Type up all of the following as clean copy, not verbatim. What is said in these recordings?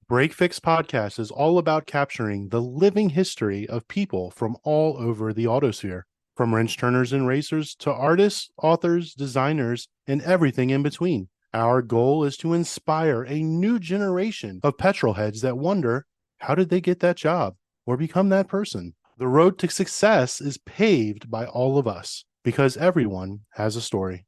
Break Fix Podcast is all about capturing the living history of people from all over the autosphere, from wrench turners and racers to artists, authors, designers, and everything in between. Our goal is to inspire a new generation of petrol heads that wonder, how did they get that job or become that person? The road to success is paved by all of us because everyone has a story.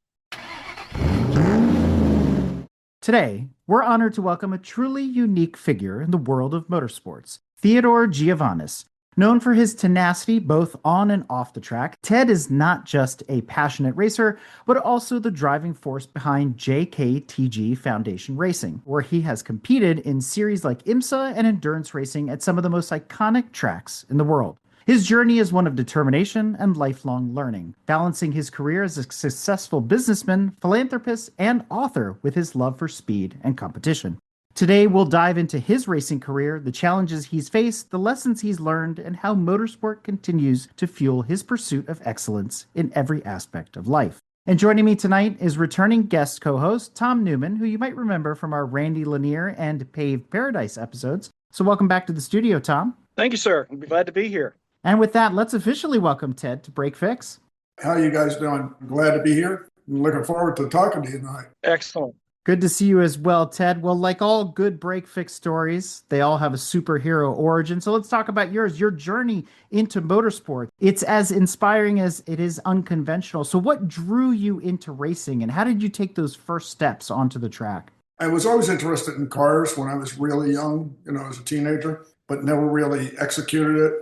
Today, we're honored to welcome a truly unique figure in the world of motorsports, Theodore Giovanis. Known for his tenacity both on and off the track, Ted is not just a passionate racer, but also the driving force behind JKTG Foundation Racing, where he has competed in series like IMSA and endurance racing at some of the most iconic tracks in the world. His journey is one of determination and lifelong learning, balancing his career as a successful businessman, philanthropist, and author with his love for speed and competition. Today, we'll dive into his racing career, the challenges he's faced, the lessons he's learned, and how motorsport continues to fuel his pursuit of excellence in every aspect of life. And joining me tonight is returning guest co-host Tom Newman, who you might remember from our Randy Lanier and Paved Paradise episodes. So welcome back to the studio, Tom. Thank you, sir. I'm glad to be here. And with that, let's officially welcome Ted to Break Fix. How you guys doing? Glad to be here. I'm looking forward to talking to you tonight. Excellent. Good to see you as well, Ted. Well, like all good Break Fix stories, they all have a superhero origin. So let's talk about yours, your journey into motorsport. It's as inspiring as it is unconventional. So what drew you into racing and how did you take those first steps onto the track? I was always interested in cars when I was really young, as a teenager, but never really executed it.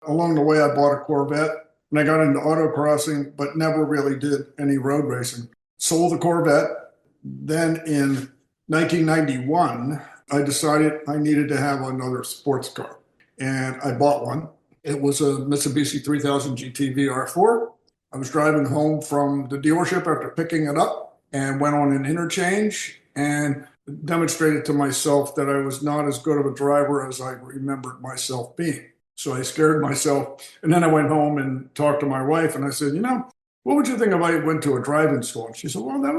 Along the way, I bought a Corvette and I got into autocrossing, but never really did any road racing. Sold the Corvette. Then in 1991, I decided I needed to have another sports car. And I bought one. It was a Mitsubishi 3000 GT VR4. I was driving home from the dealership after picking it up and went on an interchange and demonstrated to myself that I was not as good of a driver as I remembered myself being. So I scared myself. And then I went home and talked to my wife and I said, what would you think if I went to a driving school? And she said, well, that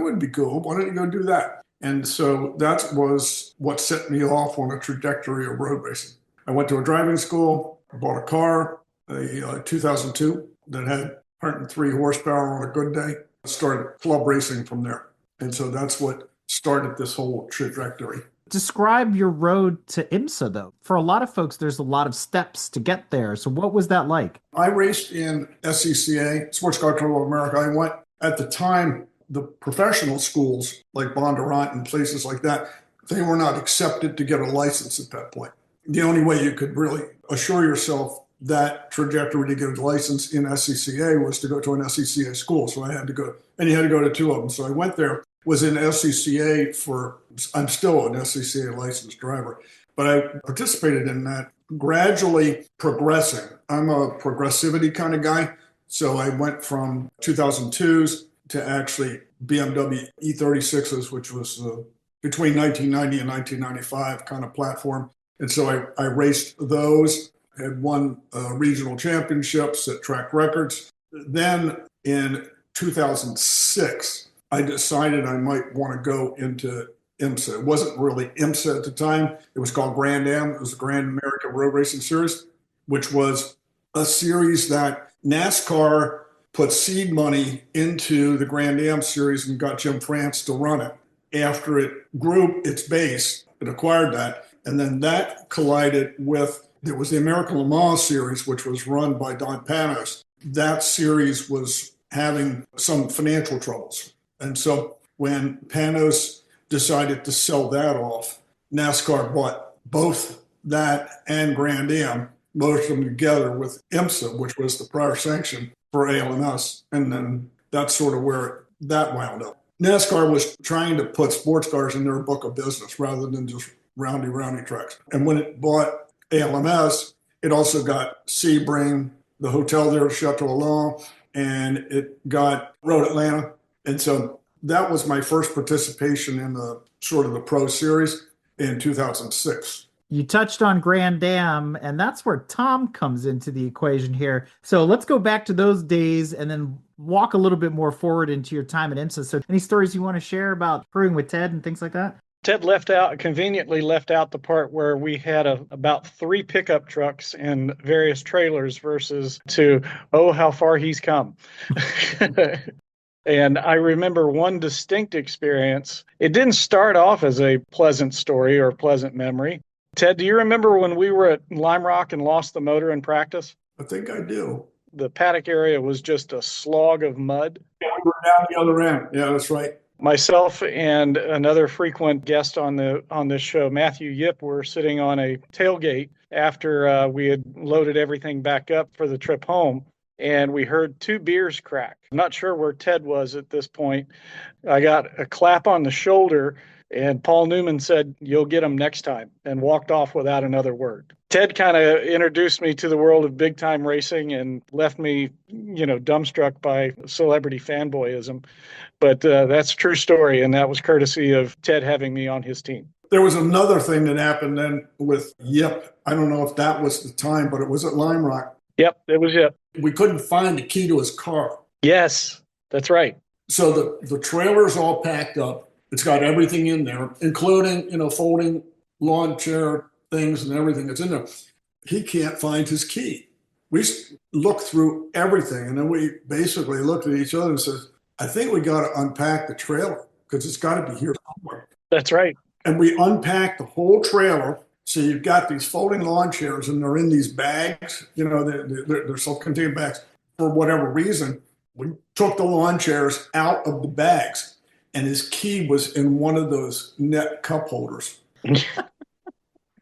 would be cool. Why don't you go do that? And so that was what set me off on a trajectory of road racing. I went to a driving school. I bought a car, a 2002 that had 103 horsepower on a good day. I started club racing from there. And so that's what started this whole trajectory. Describe your road to IMSA, though. For a lot of folks, there's a lot of steps to get there. So what was that like? I raced in SCCA, Sports Car Carousel of America. I went, at the time, the professional schools like Bondurant and places like that, they were not accepted to get a license at that point. The only way you could really assure yourself that trajectory to get a license in SCCA was to go to an SCCA school. So I had to go, and you had to go to two of them. So I went there. Was in SCCA I'm still an SCCA licensed driver, but I participated in that, gradually progressing. I'm a progressivity kind of guy. So I went from 2002s to actually BMW E36s, which was between 1990 and 1995 kind of platform. And so I raced those, had won regional championships at track records. Then in 2006, I decided I might want to go into IMSA. It wasn't really IMSA at the time. It was called Grand Am. It was the Grand American Road Racing Series, which was a series that NASCAR put seed money into the Grand Am series and got Jim France to run it. After it grew its base, it acquired that. And then that collided with, there was the American Le Mans series, which was run by Don Panos. That series was having some financial troubles. And so when Panos decided to sell that off, NASCAR bought both that and Grand Am, merged them together with IMSA, which was the prior sanction for ALMS. And then that's sort of where that wound up. NASCAR was trying to put sports cars in their book of business rather than just roundy tracks. And when it bought ALMS, it also got Sebring, the hotel there, Chateau Alon, and it got Road Atlanta. And so that was my first participation in the sort of the pro series in 2006. You touched on Grand Am, and that's where Tom comes into the equation here. So let's go back to those days and then walk a little bit more forward into your time at IMSA. So any stories you want to share about crewing with Ted and things like that? Ted conveniently left out the part where we had about 3 pickup trucks and various trailers versus oh, how far he's come. And I remember one distinct experience. It didn't start off as a pleasant story or pleasant memory. Ted, do you remember when we were at Lime Rock and lost the motor in practice? I think I do. The Paddock area was just a slog of mud. Yeah, we were down the other end. Yeah, that's right. Myself and another frequent guest on this show, Matthew Yip, were sitting on a tailgate after we had loaded everything back up for the trip home, and we heard 2 beers crack. I'm not sure where Ted was at this point. I got a clap on the shoulder, and Paul Newman said, "You'll get him next time," and walked off without another word. Ted kind of introduced me to the world of big time racing and left me, dumbstruck by celebrity fanboyism. But that's a true story, and that was courtesy of Ted having me on his team. There was another thing that happened then with Yip. I don't know if that was the time, but it was at Lime Rock. Yep, it was Yip. We couldn't find the key to his car. Yes, that's right. So the trailer's all packed up. It's got everything in there, including, folding lawn chair things and everything that's in there. He can't find his key. We looked through everything, and then we basically looked at each other and said, I think we got to unpack the trailer because it's got to be here somewhere. That's right. And we unpacked the whole trailer. So you've got these folding lawn chairs, and they're in these bags. They're self-contained bags. For whatever reason, we took the lawn chairs out of the bags, and his key was in one of those net cup holders.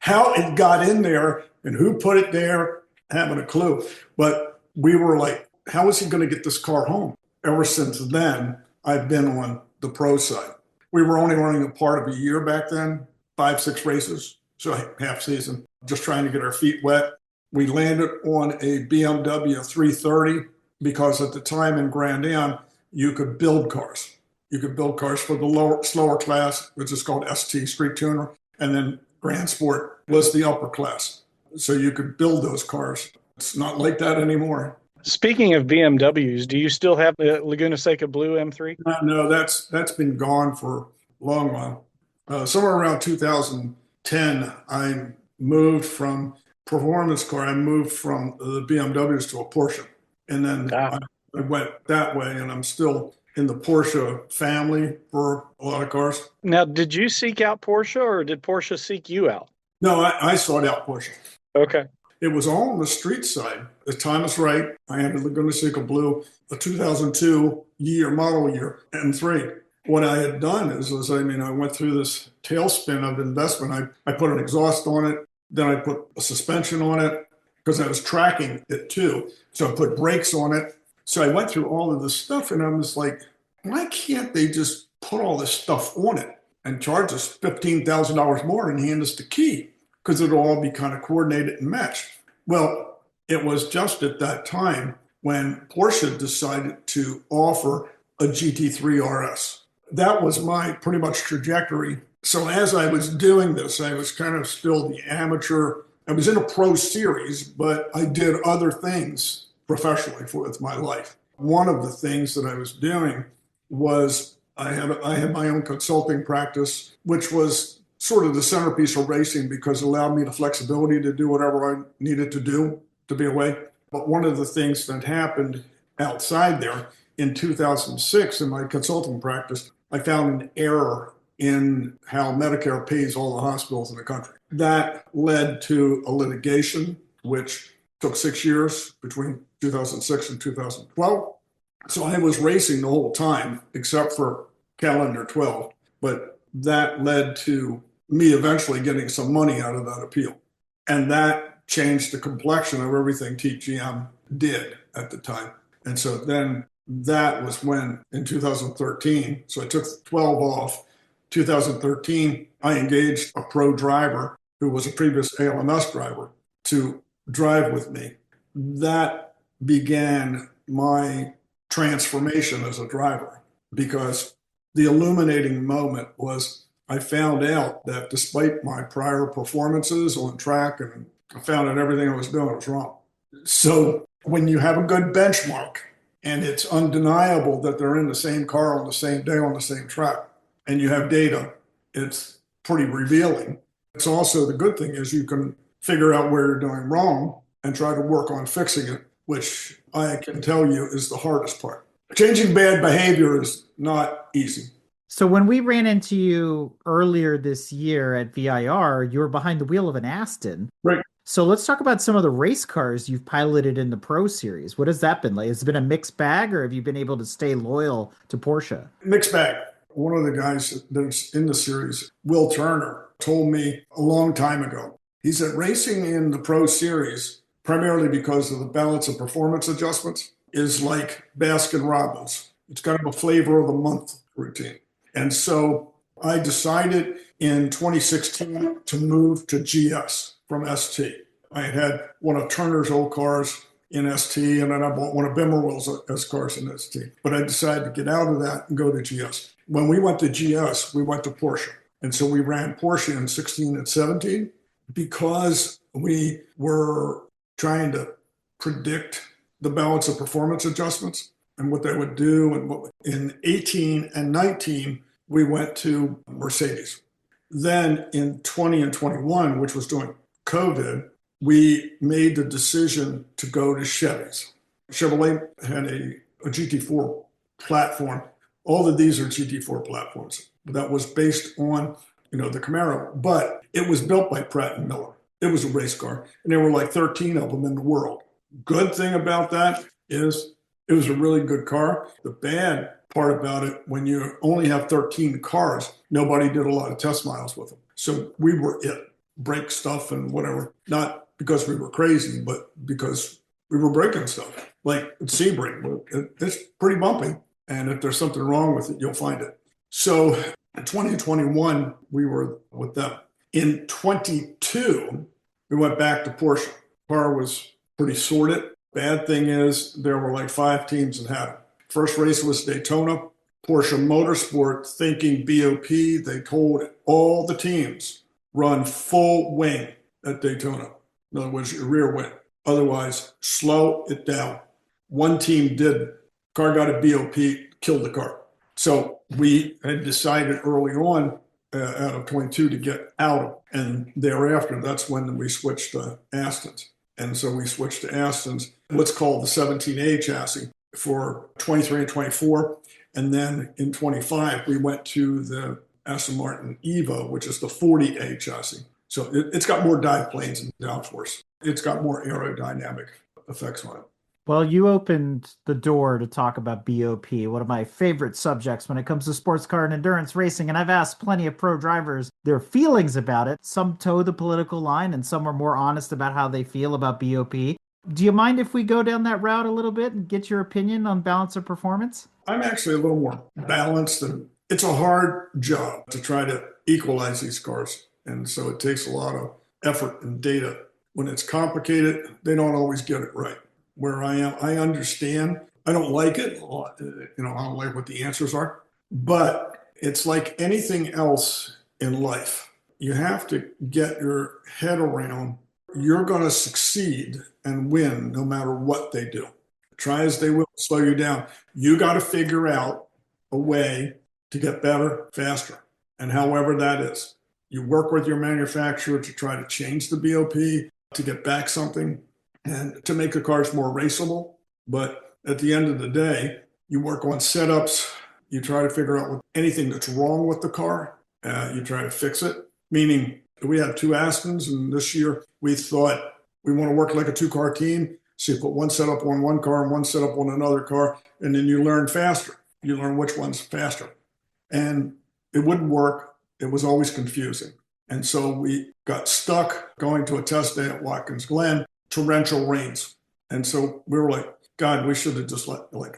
How it got in there and who put it there, haven't a clue. But we were like, how is he going to get this car home? Ever since then, I've been on the pro side. We were only running a part of a year back then, 5-6 races, so half season, just trying to get our feet wet. We landed on a BMW 330 because at the time in Grand Am, you could build cars. You could build cars for the slower class, which is called ST, Street Tuner, and then Grand Sport was the upper class. So you could build those cars. It's not like that anymore. Speaking of BMWs, do you still have the Laguna Seca Blue M3? No, that's been gone for a long while. Somewhere around 2010, I moved from performance car. I moved from the BMWs to a Porsche. And then I went that way, and I'm still in the Porsche family for a lot of cars. Now, did you seek out Porsche, or did Porsche seek you out? No, I sought out Porsche. Okay. It was all on the street side. The time is right. I had a Laguna Seca Blue, a 2002 model year, M3. What I had done I went through this tailspin of investment. I put an exhaust on it. Then I put a suspension on it because I was tracking it too. So I put brakes on it. So I went through all of this stuff, and I was like, why can't they just put all this stuff on it and charge us $15,000 more and hand us the key? Because it'll all be kind of coordinated and matched. Well, it was just at that time when Porsche decided to offer a GT3 RS. That was my pretty much trajectory. So as I was doing this, I was kind of still the amateur. I was in a pro series, but I did other things professionally with my life. One of the things that I was doing was I had my own consulting practice, which was sort of the centerpiece of racing because it allowed me the flexibility to do whatever I needed to do to be away. But one of the things that happened outside there in 2006 in my consulting practice, I found an error in how Medicare pays all the hospitals in the country. That led to a litigation, which took 6 years between 2006 and 2012. So I was racing the whole time, except for calendar 12. But that led to me eventually getting some money out of that appeal. And that changed the complexion of everything TGM did at the time. And so then that was when, in 2013, so I took 12 off. 2013, I engaged a pro driver who was a previous ALMS driver to drive with me. That began my transformation as a driver, because the illuminating moment was I found out that despite my prior performances on track, and I found out everything I was doing was wrong. So when you have a good benchmark and it's undeniable that they're in the same car on the same day on the same track, and you have data, it's pretty revealing. It's also the good thing is you can figure out where you're doing wrong and try to work on fixing it, which I can tell you is the hardest part. Changing bad behavior is not easy. So when we ran into you earlier this year at VIR, you were behind the wheel of an Aston. Right. So let's talk about some of the race cars you've piloted in the Pro Series. What has that been like? Has it been a mixed bag, or have you been able to stay loyal to Porsche? Mixed bag. One of the guys that's in the series, Will Turner, told me a long time ago. He said racing in the Pro Series, primarily because of the balance of performance adjustments, is like Baskin-Robbins. It's kind of a flavor of the month routine. And so I decided in 2016 to move to GS from ST. I had one of Turner's old cars in ST, and then I bought one of Bimmerwill's S cars in ST. But I decided to get out of that and go to GS. When we went to GS, we went to Porsche. And so we ran Porsche in 16 and 17 because we were trying to predict the balance of performance adjustments and what they would do. And in 18 and 19, we went to Mercedes. Then in 20 and 21, which was during COVID, we made the decision to go to Chevys. Chevrolet had a GT4 platform. All of these are GT4 platforms. That was based on, the Camaro, but it was built by Pratt and Miller. It was a race car, and there were like 13 of them in the world. Good thing about that is it was a really good car. The bad part about it, when you only have 13 cars, nobody did a lot of test miles with them. So we were break stuff and whatever, not because we were crazy, but because we were breaking stuff. Like Sebring, it's pretty bumpy. And if there's something wrong with it, you'll find it. So in 2021, we were with them. In 22, we went back to Porsche. The car was pretty sorted. Bad thing is there were like 5 teams that had it. First race was Daytona. Porsche Motorsport, thinking BOP, they told all the teams run full wing at Daytona. In other words, your rear wing. Otherwise, slow it down. One team did. Car got a BOP, killed the car. So we had decided early on out of 22 to get out. And thereafter, that's when we switched to Astons. And so we switched to Astons, what's called the 17A chassis for 23 and 24. And then in 25, we went to the Aston Martin Evo, which is the 40A chassis. So it's got more dive planes and downforce. It's got more aerodynamic effects on it. Well, you opened the door to talk about BOP, one of my favorite subjects when it comes to sports car and endurance racing. And I've asked plenty of pro drivers their feelings about it. Some toe the political line and some are more honest about how they feel about BOP. Do you mind if we go down that route a little bit and get your opinion on balance of performance? I'm actually a little more balanced, and it's a hard job to try to equalize these cars. And so it takes a lot of effort and data. When it's complicated, they don't always get it right. Where I am, I understand. I don't like it. I don't like what the answers are. But it's like anything else in life. You have to get your head around you're going to succeed and win no matter what they do. Try as they will slow you down. You got to figure out a way to get better, faster. And however that is, you work with your manufacturer to try to change the BOP, to get back something, and to make the cars more raceable. But at the end of the day, you work on setups. You try to figure out anything that's wrong with the car. You try to fix it. Meaning, we had 2 Astons, and this year we thought we want to work like a 2-car team. So you put one setup on one car and one setup on another car, and then you learn faster. You learn which one's faster. And it wouldn't work. It was always confusing. And so we got stuck going to a test day at Watkins Glen, torrential rains. And so we were like, God, we should have just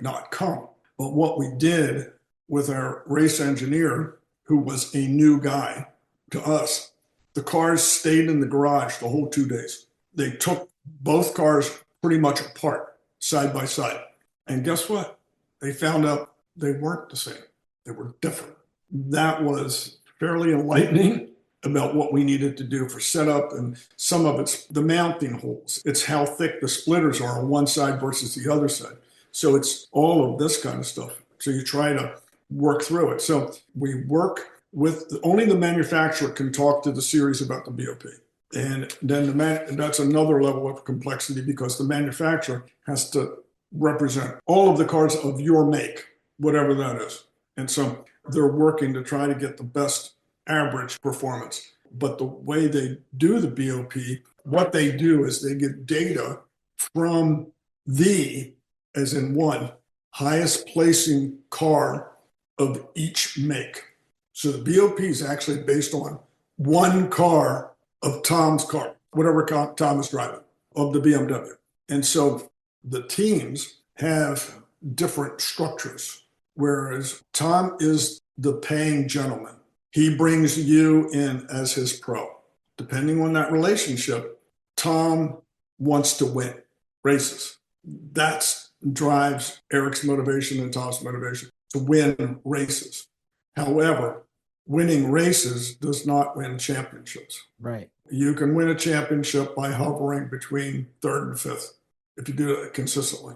not come. But what we did with our race engineer, who was a new guy to us, the cars stayed in the garage the whole 2 days. They took both cars pretty much apart, side by side. And guess what? They found out they weren't the same. They were different. That was fairly enlightening about what we needed to do for setup. And some of it's the mounting holes. It's how thick the splitters are on one side versus the other side. So it's all of this kind of stuff. So you try to work through it. So we work only the manufacturer can talk to the series about the BOP. And then that's another level of complexity because the manufacturer has to represent all of the cars of your make, whatever that is. And so they're working to try to get the best average performance. But the way they do the BOP, what they do is they get data from as in one, highest placing car of each make. So the BOP is actually based on one car of Tom's car, whatever car Tom is driving, of the BMW. And so the teams have different structures, whereas Tom is the paying gentleman. He brings you in as his pro. Depending on that relationship, Tom wants to win races. That drives Eric's motivation and Tom's motivation to win races. However, winning races does not win championships. Right. You can win a championship by hovering between third and fifth if you do it consistently.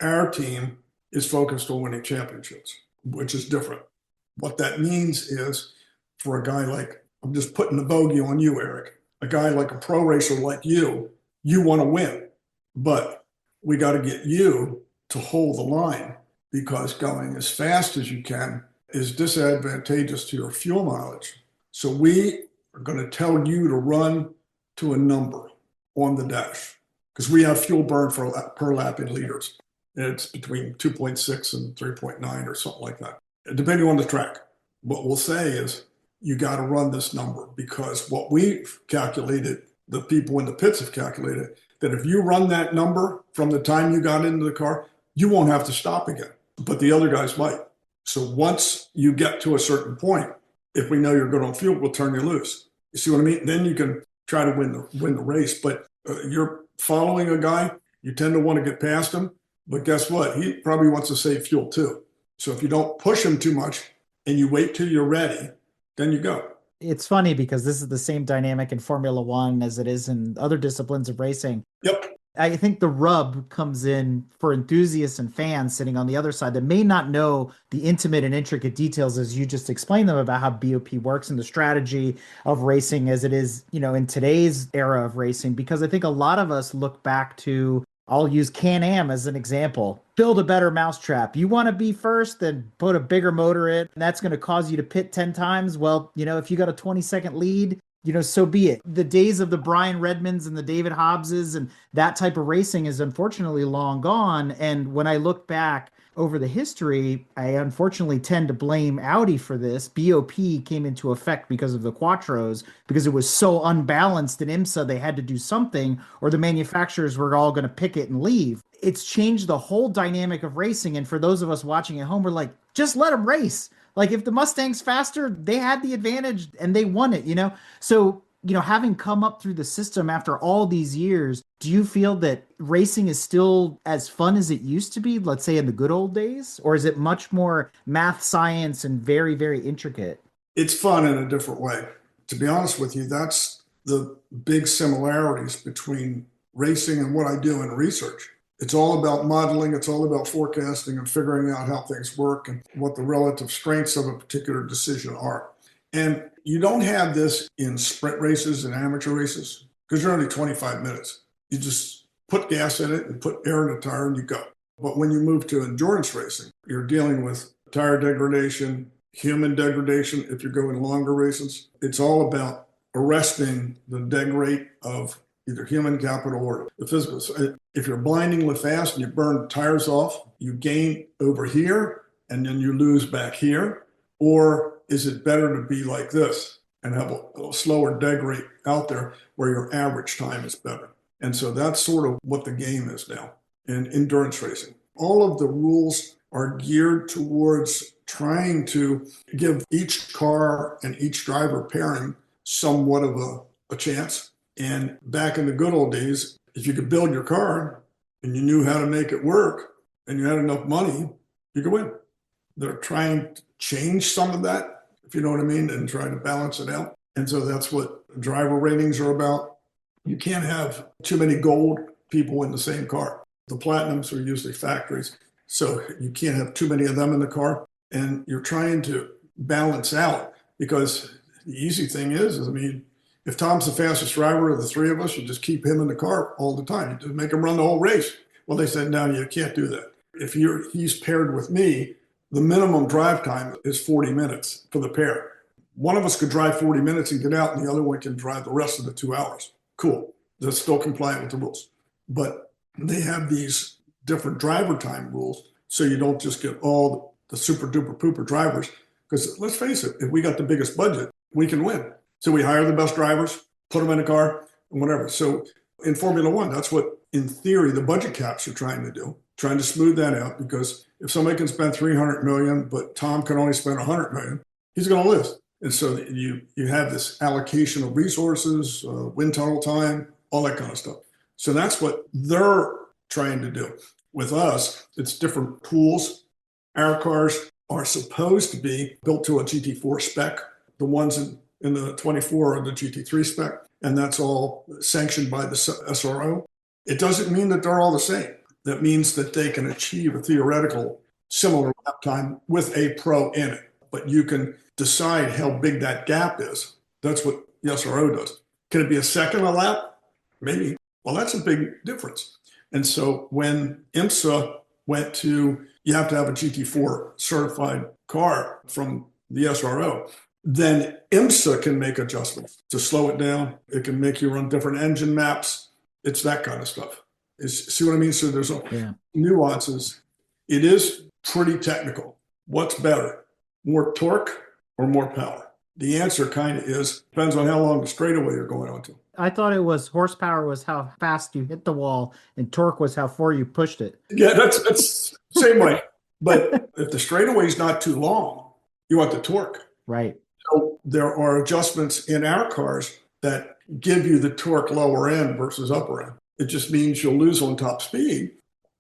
Our team is focused on winning championships, which is different. What that means is for a guy like, I'm just putting the bogey on you, Eric, a guy like a pro racer like you want to win, but we got to get you to hold the line because going as fast as you can is disadvantageous to your fuel mileage. So we are going to tell you to run to a number on the dash because we have fuel burn per lap in liters. It's between 2.6 and 3.9 or something like that, depending on the track. What we'll say is you got to run this number because what we've calculated, the people in the pits have calculated, that if you run that number from the time you got into the car, you won't have to stop again, but the other guys might. So once you get to a certain point, if we know you're good on fuel, we'll turn you loose. You see what I mean? Then you can try to win the race. But you're following a guy, you tend to want to get past him. But guess what? He probably wants to save fuel too. So if you don't push him too much and you wait till you're ready, then you go. It's funny because this is the same dynamic in Formula One as it is in other disciplines of racing. Yep. I think the rub comes in for enthusiasts and fans sitting on the other side that may not know the intimate and intricate details as you just explained them about how BOP works and the strategy of racing as it is, in today's era of racing. Because I think a lot of us look back to, I'll use Can-Am as an example. Build a better mousetrap. You want to be first, then put a bigger motor in. And that's going to cause you to pit 10 times. Well, if you got a 20-second lead, so be it. The days of the Brian Redmonds and the David Hobbses and that type of racing is unfortunately long gone. And when I look back over the history, I unfortunately tend to blame Audi for this. BOP came into effect because of the Quattros, because it was so unbalanced in IMSA, they had to do something, or the manufacturers were all going to pick it and leave. It's changed the whole dynamic of racing. And for those of us watching at home, we're like, just let them race. Like if the Mustang's faster, they had the advantage and they won it, So, having come up through the system after all these years, do you feel that racing is still as fun as it used to be, let's say in the good old days? Or is it much more math, science, and very, very intricate? It's fun in a different way. To be honest with you, that's the big similarities between racing and what I do in research. It's all about modeling. It's all about forecasting and figuring out how things work and what the relative strengths of a particular decision are. And you don't have this in sprint races and amateur races because you're only 25 minutes. You just put gas in it and put air in the tire and you go. But when you move to endurance racing, you're dealing with tire degradation, human degradation. If you're going longer races, it's all about arresting the deg rate of either human capital or the physical. So if you're blindingly fast and you burn tires off, you gain over here and then you lose back here. Or is it better to be like this and have a slower deg rate out there where your average time is better? And so that's sort of what the game is now in endurance racing. All of the rules are geared towards trying to give each car and each driver pairing somewhat of a chance. And back in the good old days, if you could build your car and you knew how to make it work and you had enough money, you could win. They're trying to change some of that, if you know what I mean, and try to balance it out. And so that's what driver ratings are about. You can't have too many gold people in the same car. The platinums are usually factories, so you can't have too many of them in the car. And you're trying to balance out because the easy thing is, I mean, if Tom's the fastest driver of the three of us, you just keep him in the car all the time. You just make him run the whole race. Well, they said, no, you can't do that. If he's paired with me, the minimum drive time is 40 minutes for the pair. One of us could drive 40 minutes and get out, and the other one can drive the rest of the 2 hours. Cool. They're still compliant with the rules. But they have these different driver time rules, so you don't just get all the super duper pooper drivers. Because let's face it, if we got the biggest budget, we can win. So we hire the best drivers, put them in a car, and whatever. So in Formula One, that's what, in theory, the budget caps are trying to do, trying to smooth that out. Because if somebody can spend $300 million, but Tom can only spend $100 million, he's going to lose. And so you have this allocation of resources, wind tunnel time, all that kind of stuff. So that's what they're trying to do. With us, it's different tools. Our cars are supposed to be built to a GT4 spec. The ones in the 24 are the GT3 spec, and that's all sanctioned by the SRO. It doesn't mean that they're all the same. That means that they can achieve a theoretical similar lap time with a pro in it. But you can decide how big that gap is. That's what the SRO does. Can it be a second a lap? Maybe. Well, that's a big difference. And so when IMSA went to, you have to have a GT4 certified car from the SRO, then IMSA can make adjustments to slow it down. It can make you run different engine maps. It's that kind of stuff. See what I mean? So there's nuances. It is pretty technical. What's better, more torque or more power? The answer kind of depends on how long the straightaway you're going onto. I thought it was horsepower was how fast you hit the wall and torque was how far you pushed it. Yeah, that's same way. But if the straightaway is not too long, you want the torque. Right. So there are adjustments in our cars that give you the torque lower end versus upper end. It just means you'll lose on top speed.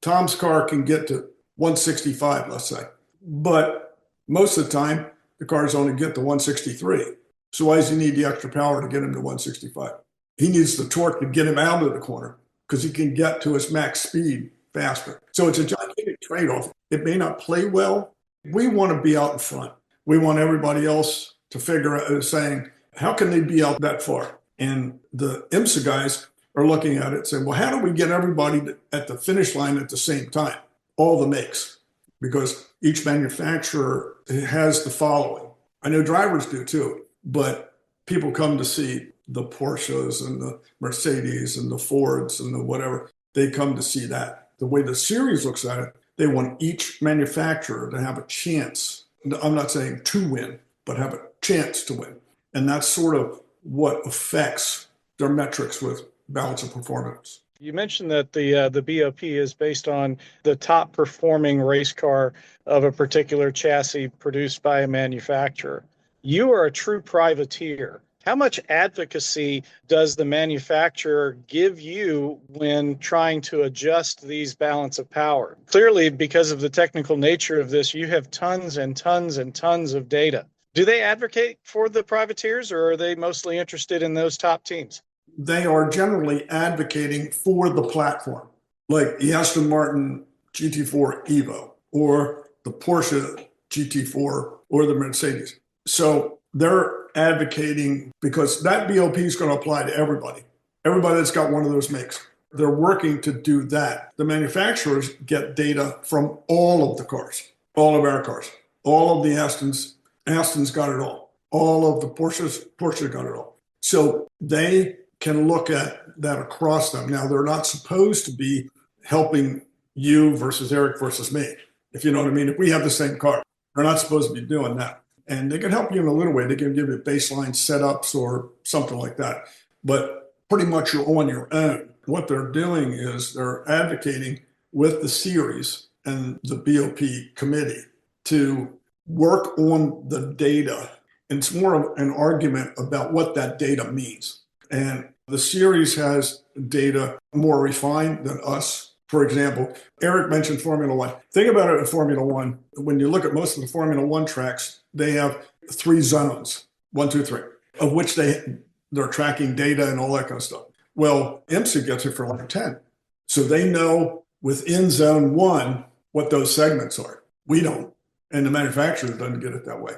Tom's car can get to 165, let's say. But most of the time, the cars only get to 163. So why does he need the extra power to get him to 165? He needs the torque to get him out of the corner because he can get to his max speed faster. So it's a gigantic trade-off. It may not play well. We want to be out in front. We want everybody else to figure out, saying, how can they be out that far? And the IMSA guys are looking at it saying, well, how do we get everybody at the finish line at the same time? All the makes. Because each manufacturer has the following. I know drivers do too, but people come to see the Porsches and the Mercedes and the Fords and the whatever. They come to see that. The way the series looks at it, they want each manufacturer to have a chance. I'm not saying to win, but have a chance to win. And that's sort of what affects their metrics with balance of performance. You mentioned that the BOP is based on the top performing race car of a particular chassis produced by a manufacturer. You are a true privateer. How much advocacy does the manufacturer give you when trying to adjust these balance of power? Clearly, because of the technical nature of this, you have tons and tons and tons of data. Do they advocate for the privateers, or are they mostly interested in those top teams? They are generally advocating for the platform, like the Aston Martin GT4 Evo or the Porsche GT4 or the Mercedes. So they're advocating because that BOP is going to apply to everybody that's got one of those makes. They're working to do that. The manufacturers get data from all of the cars, all of our cars, all of the Aston's got it all. All of the Porsche got it all. So they can look at that across them. Now, they're not supposed to be helping you versus Eric versus me, if you know what I mean. If we have the same car, they're not supposed to be doing that. And they can help you in a little way. They can give you baseline setups or something like that. But pretty much you're on your own. What they're doing is they're advocating with the series and the BOP committee to work on the data. And it's more of an argument about what that data means. And the series has data more refined than us. For example, Eric mentioned Formula One. Think about it in Formula One. When you look at most of the Formula One tracks, they have 3 zones, 1, 2, 3, of which they're tracking data and all that kind of stuff. Well, IMSA gets it for like 10. So they know within zone 1 what those segments are. We don't. And the manufacturer doesn't get it that way.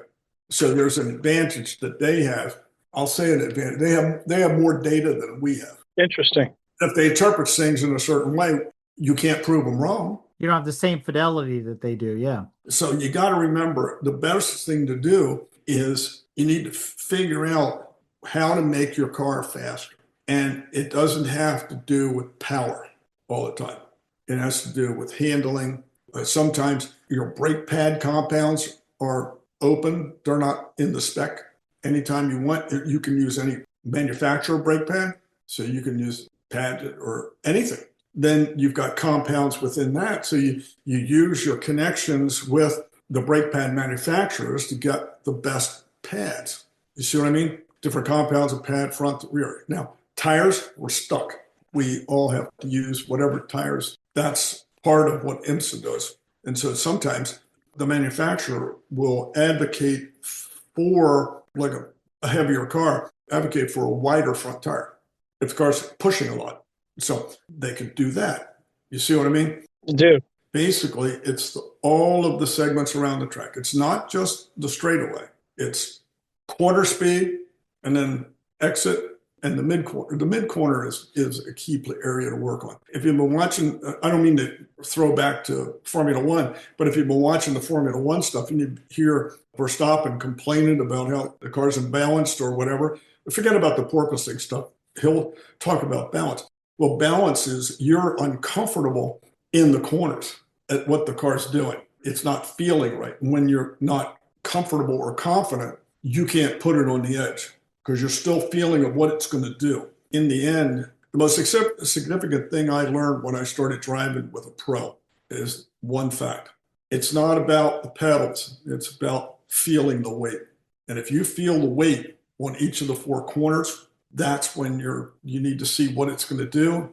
So there's an advantage that they have. I'll say an advantage. They have more data than we have. Interesting. If they interpret things in a certain way, you can't prove them wrong. You don't have the same fidelity that they do. Yeah. So you got to remember the best thing to do is you need to figure out how to make your car faster. And it doesn't have to do with power all the time. It has to do with handling. Sometimes your brake pad compounds are open. They're not in the spec. Anytime you want, you can use any manufacturer brake pad. So you can use pad or anything. Then you've got compounds within that. So you use your connections with the brake pad manufacturers to get the best pads. You see what I mean? Different compounds of pad, front, rear. Now, tires, we're stuck. We all have to use whatever tires. That's part of what IMSA does. And so sometimes the manufacturer will advocate for, like a heavier car, advocate for a wider front tire if the car's pushing a lot. So they could do that. You see what I mean? Do. Basically, it's all of the segments around the track. It's not just the straightaway. It's quarter speed and then exit and the mid corner. The mid corner is a key area to work on. If you've been watching, I don't mean to throw back to Formula One, but if you've been watching the Formula One stuff and you hear Verstappen complaining about how the car's imbalanced or whatever, forget about the porpoising stuff. He'll talk about balance. Well, balance is you're uncomfortable in the corners at what the car's doing. It's not feeling right. When you're not comfortable or confident, you can't put it on the edge because you're still feeling of what it's going to do. In the end, the most significant thing I learned when I started driving with a pro is one fact. It's not about the pedals. It's about feeling the weight. And if you feel the weight on each of the four corners, that's when you need to see what it's going to do,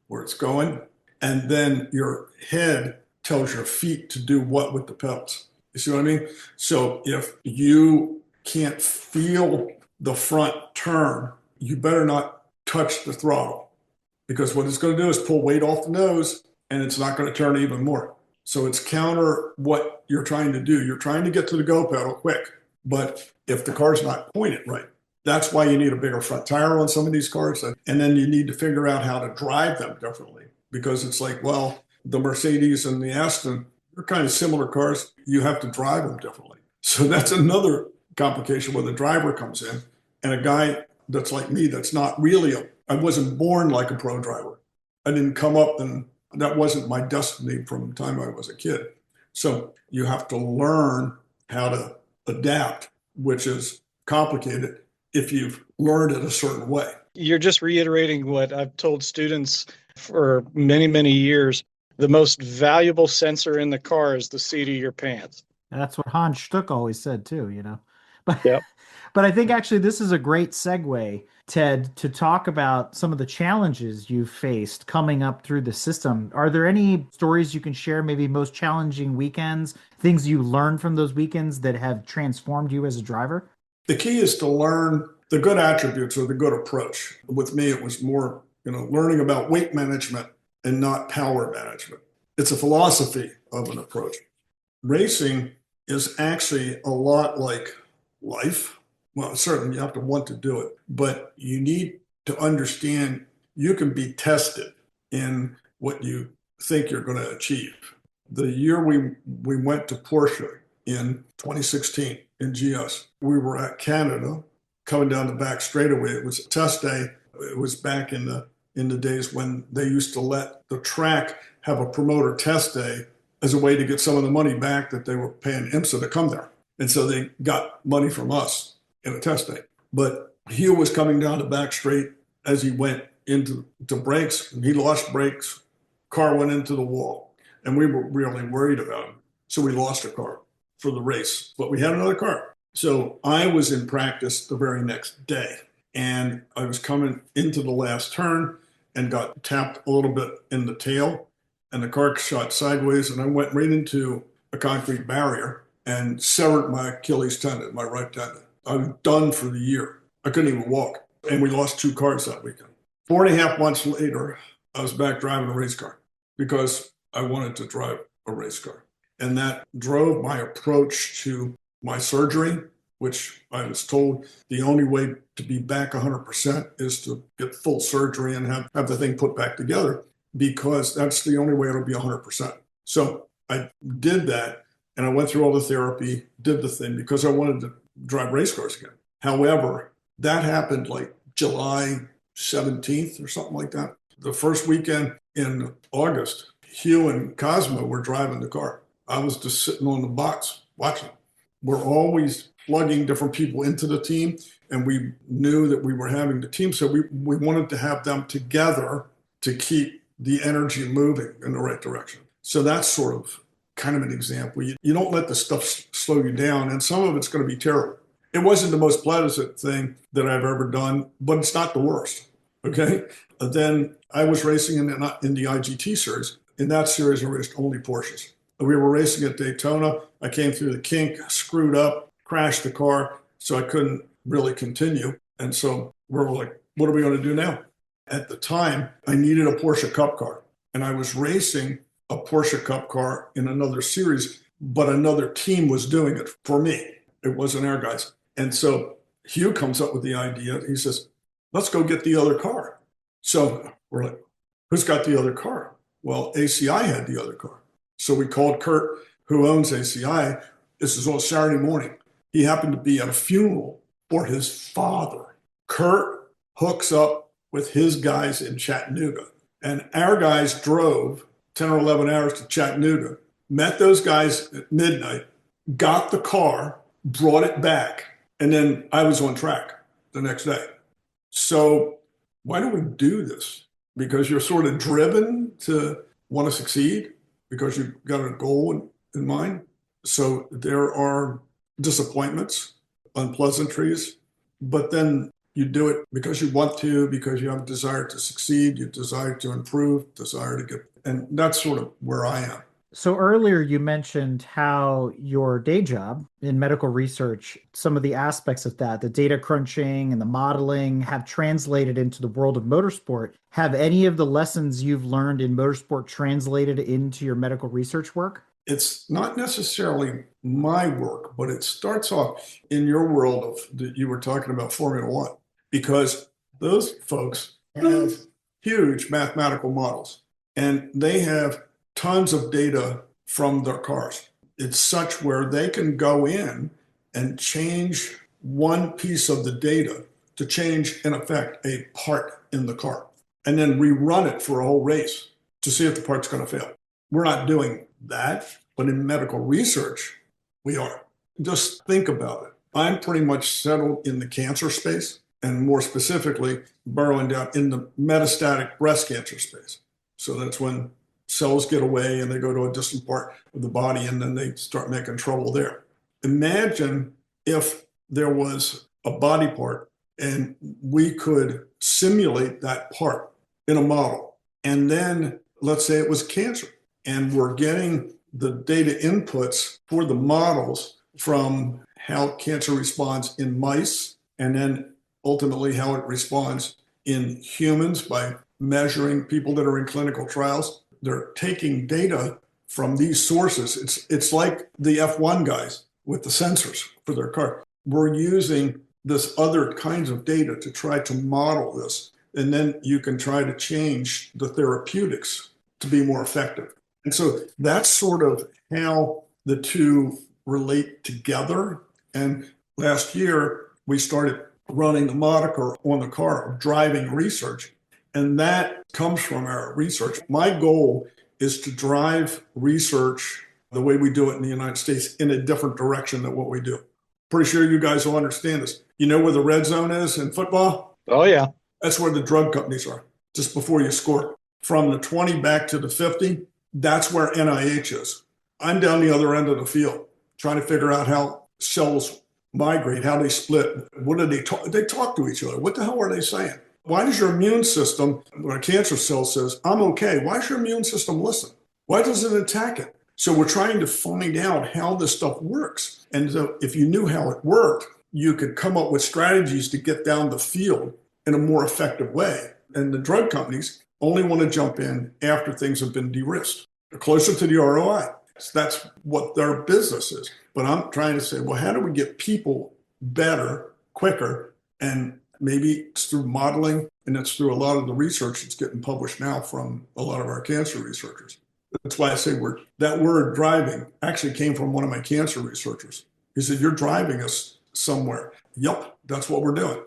where it's going. And then your head tells your feet to do what with the pedals. You see what I mean? So if you can't feel the front turn, you better not touch the throttle because what it's going to do is pull weight off the nose and it's not going to turn even more. So it's counter what you're trying to do. You're trying to get to the go pedal quick, but if the car's not pointed right, that's why you need a bigger front tire on some of these cars. And then you need to figure out how to drive them differently because it's like, well, the Mercedes and the Aston, they're kind of similar cars. You have to drive them differently. So that's another complication where the driver comes in and a guy that's like me, that's not really I wasn't born like a pro driver. I didn't come up and that wasn't my destiny from the time I was a kid. So you have to learn how to adapt, which is complicated if you've learned it a certain way. You're just reiterating what I've told students for many, many years. The most valuable sensor in the car is the seat of your pants. That's what Hans Stuck always said too, you know. But Yep. But I think actually this is a great segue, Ted, to talk about some of the challenges you've faced coming up through the system. Are there any stories you can share, maybe most challenging weekends, things you learned from those weekends that have transformed you as a driver? The key is to learn the good attributes or the good approach. With me, it was more, learning about weight management and not power management. It's a philosophy of an approach. Racing is actually a lot like life. Well, certainly you have to want to do it, but you need to understand you can be tested in what you think you're going to achieve. The year we went to Porsche in 2016 in GS, we were at Canada coming down the back straightaway. It was a test day. It was back in the days when they used to let the track have a promoter test day as a way to get some of the money back that they were paying IMSA to come there. And so they got money from us in a test day. But Hugh was coming down the back straight as he went into brakes. He lost brakes. Car went into the wall. And we were really worried about him. So we lost a car for the race. But we had another car. So I was in practice the very next day. And I was coming into the last turn and got tapped a little bit in the tail. And the car shot sideways. And I went right into a concrete barrier and severed my Achilles tendon, my right tendon. I was done for the year. I couldn't even walk. And we lost 2 cars that weekend. 4.5 months later, I was back driving a race car because I wanted to drive a race car. And that drove my approach to my surgery which I was told the only way to be back 100% is to get full surgery and have the thing put back together, because that's the only way it'll be 100%. So I did that, and I went through all the therapy, did the thing because I wanted to drive race cars again. However, that happened like July 17th or something like that. The first weekend in August, Hugh and Cosmo were driving the car. I was just sitting on the box watching. We're always plugging different people into the team, and we knew that we were having the team, so we wanted to have them together to keep the energy moving in the right direction. So that's sort of kind of an example. You don't let the stuff slow you down, and some of it's going to be terrible. It wasn't the most pleasant thing that I've ever done, but it's not the worst, okay? Then I was racing in the IGT series. In that series, I raced only Porsches. We were racing at Daytona. I came through the kink, screwed up, crashed the car, so I couldn't really continue. And so we're like, what are we going to do now? At the time, I needed a Porsche Cup car, and I was racing a Porsche Cup car in another series, but another team was doing it for me. It wasn't our guys. And so Hugh comes up with the idea. He says, let's go get the other car. So we're like, who's got the other car? Well, ACI had the other car. So we called Kurt, who owns ACI. This is on Saturday morning. He happened to be at a funeral for his father. Kurt hooks up with his guys in Chattanooga. And our guys drove 10 or 11 hours to Chattanooga, met those guys at midnight, got the car, brought it back, and then I was on track the next day. So why do we do this? Because you're sort of driven to want to succeed, because you've got a goal in mind. So there are disappointments, unpleasantries, but then you do it because you want to, because you have a desire to succeed, you desire to improve, desire to get, and that's sort of where I am. So earlier you mentioned how your day job in medical research, some of the aspects of that, the data crunching and the modeling, have translated into the world of motorsport. Have any of the lessons you've learned in motorsport translated into your medical research work? It's not necessarily my work, but it starts off in your world of that you were talking about Formula One, because those folks have huge mathematical models and they have tons of data from their cars. It's such where they can go in and change one piece of the data to change, in effect, a part in the car, and then rerun it for a whole race to see if the part's going to fail. We're not doing that, but in medical research, we are. Just think about it. I'm pretty much settled in the cancer space, and more specifically, burrowing down in the metastatic breast cancer space. So that's when cells get away and they go to a distant part of the body, and then they start making trouble there. Imagine if there was a body part and we could simulate that part in a model. And then let's say it was cancer, and we're getting the data inputs for the models from how cancer responds in mice, and then ultimately how it responds in humans by measuring people that are in clinical trials. They're taking data from these sources. It's like the F1 guys with the sensors for their car. We're using this other kinds of data to try to model this. And then you can try to change the therapeutics to be more effective. And so that's sort of how the two relate together. And last year, we started running the moniker on the car of driving research. And that comes from our research. My goal is to drive research the way we do it in the United States in a different direction than what we do. Pretty sure you guys will understand this. You know where the red zone is in football? Oh, yeah. That's where the drug companies are, just before you score. From the 20 back to the 50, that's where NIH is. I'm down the other end of the field trying to figure out how cells migrate, how they split. What do they talk? They talk to each other. What the hell are they saying? Why does your immune system, when a cancer cell says, I'm okay, why does your immune system listen? Why does it attack it? So we're trying to find out how this stuff works. And so if you knew how it worked, you could come up with strategies to get down the field in a more effective way. And the drug companies only want to jump in after things have been de-risked. They're closer to the ROI. So that's what their business is. But I'm trying to say, well, how do we get people better, quicker, and maybe it's through modeling and it's through a lot of the research that's getting published now from a lot of our cancer researchers. That's why I say that word driving actually came from one of my cancer researchers. He said, "You're driving us somewhere." Yup, that's what we're doing.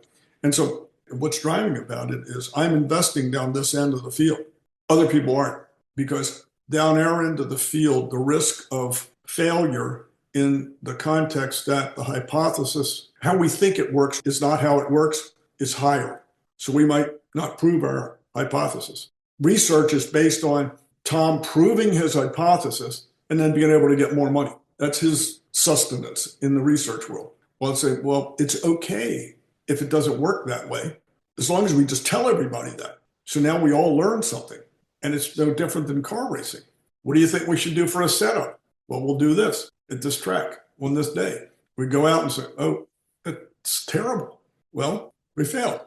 And so what's driving about it is I'm investing down this end of the field. Other people aren't, because down our end of the field, the risk of failure in the context that the hypothesis, how we think it works, is not how it works, is higher. So we might not prove our hypothesis. Research is based on Tom proving his hypothesis and then being able to get more money. That's his sustenance in the research world. Well, I'd say, well, it's okay if it doesn't work that way, as long as we just tell everybody that. So now we all learn something, and it's no different than car racing. What do you think we should do for a setup? Well, we'll do this at this track on this day. We go out and say, oh, it's terrible. Well, we failed.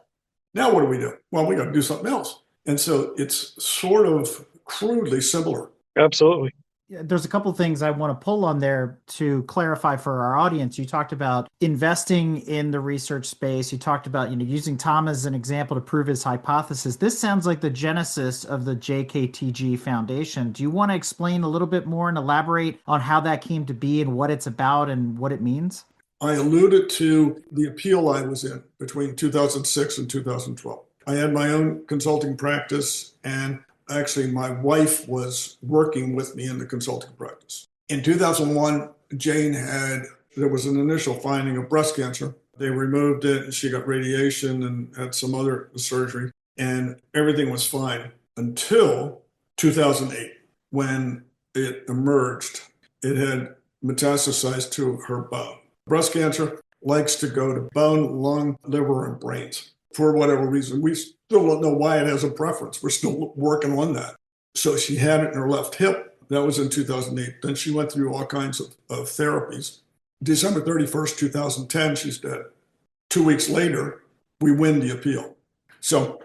Now what do we do? Well, we got to do something else. And so it's sort of crudely similar. Absolutely. There's a couple things I want to pull on there to clarify for our audience. You talked about investing in the research space. You talked about, using Tom as an example to prove his hypothesis. This sounds like the genesis of the JKTG Foundation. Do you want to explain a little bit more and elaborate on how that came to be and what it's about and what it means? I alluded to the appeal I was in between 2006 and 2012. I had my own consulting practice, and actually my wife was working with me in the consulting practice. In 2001, there was an initial finding of breast cancer. They removed it and she got radiation and had some other surgery, and everything was fine until 2008 when it emerged. It had metastasized to her bone. Breast cancer likes to go to bone, lung, liver, and brains for whatever reason. We still don't know why it has a preference. We're still working on that. So she had it in her left hip. That was in 2008. Then she went through all kinds of therapies. December 31st, 2010, she's dead. 2 weeks later, we win the appeal. So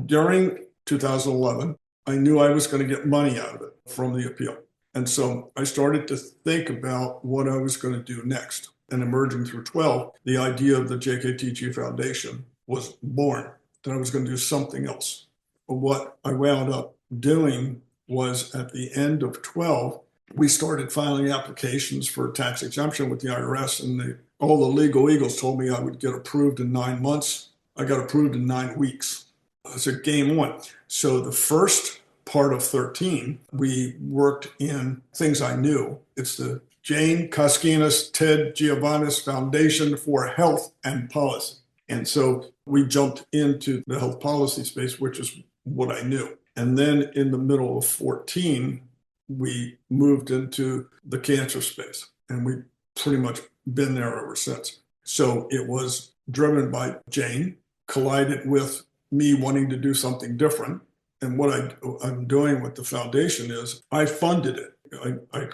during 2011, I knew I was going to get money out of it from the appeal. And so I started to think about what I was going to do next. And emerging through 12, the idea of the JKTG Foundation was born, that I was going to do something else. But what I wound up doing was at the end of 12, we started filing applications for tax exemption with the IRS, and all the legal eagles told me I would get approved in 9 months. I got approved in 9 weeks. I said, game on. So the first part of 13, we worked in things I knew. It's the Jane Koskinas Ted Giovanis Foundation for Health and Policy. And so we jumped into the health policy space, which is what I knew. And then in the middle of 14, we moved into the cancer space, and we've pretty much been there ever since. So it was driven by Jane, collided with me wanting to do something different. And what I'm doing with the foundation is I funded it. I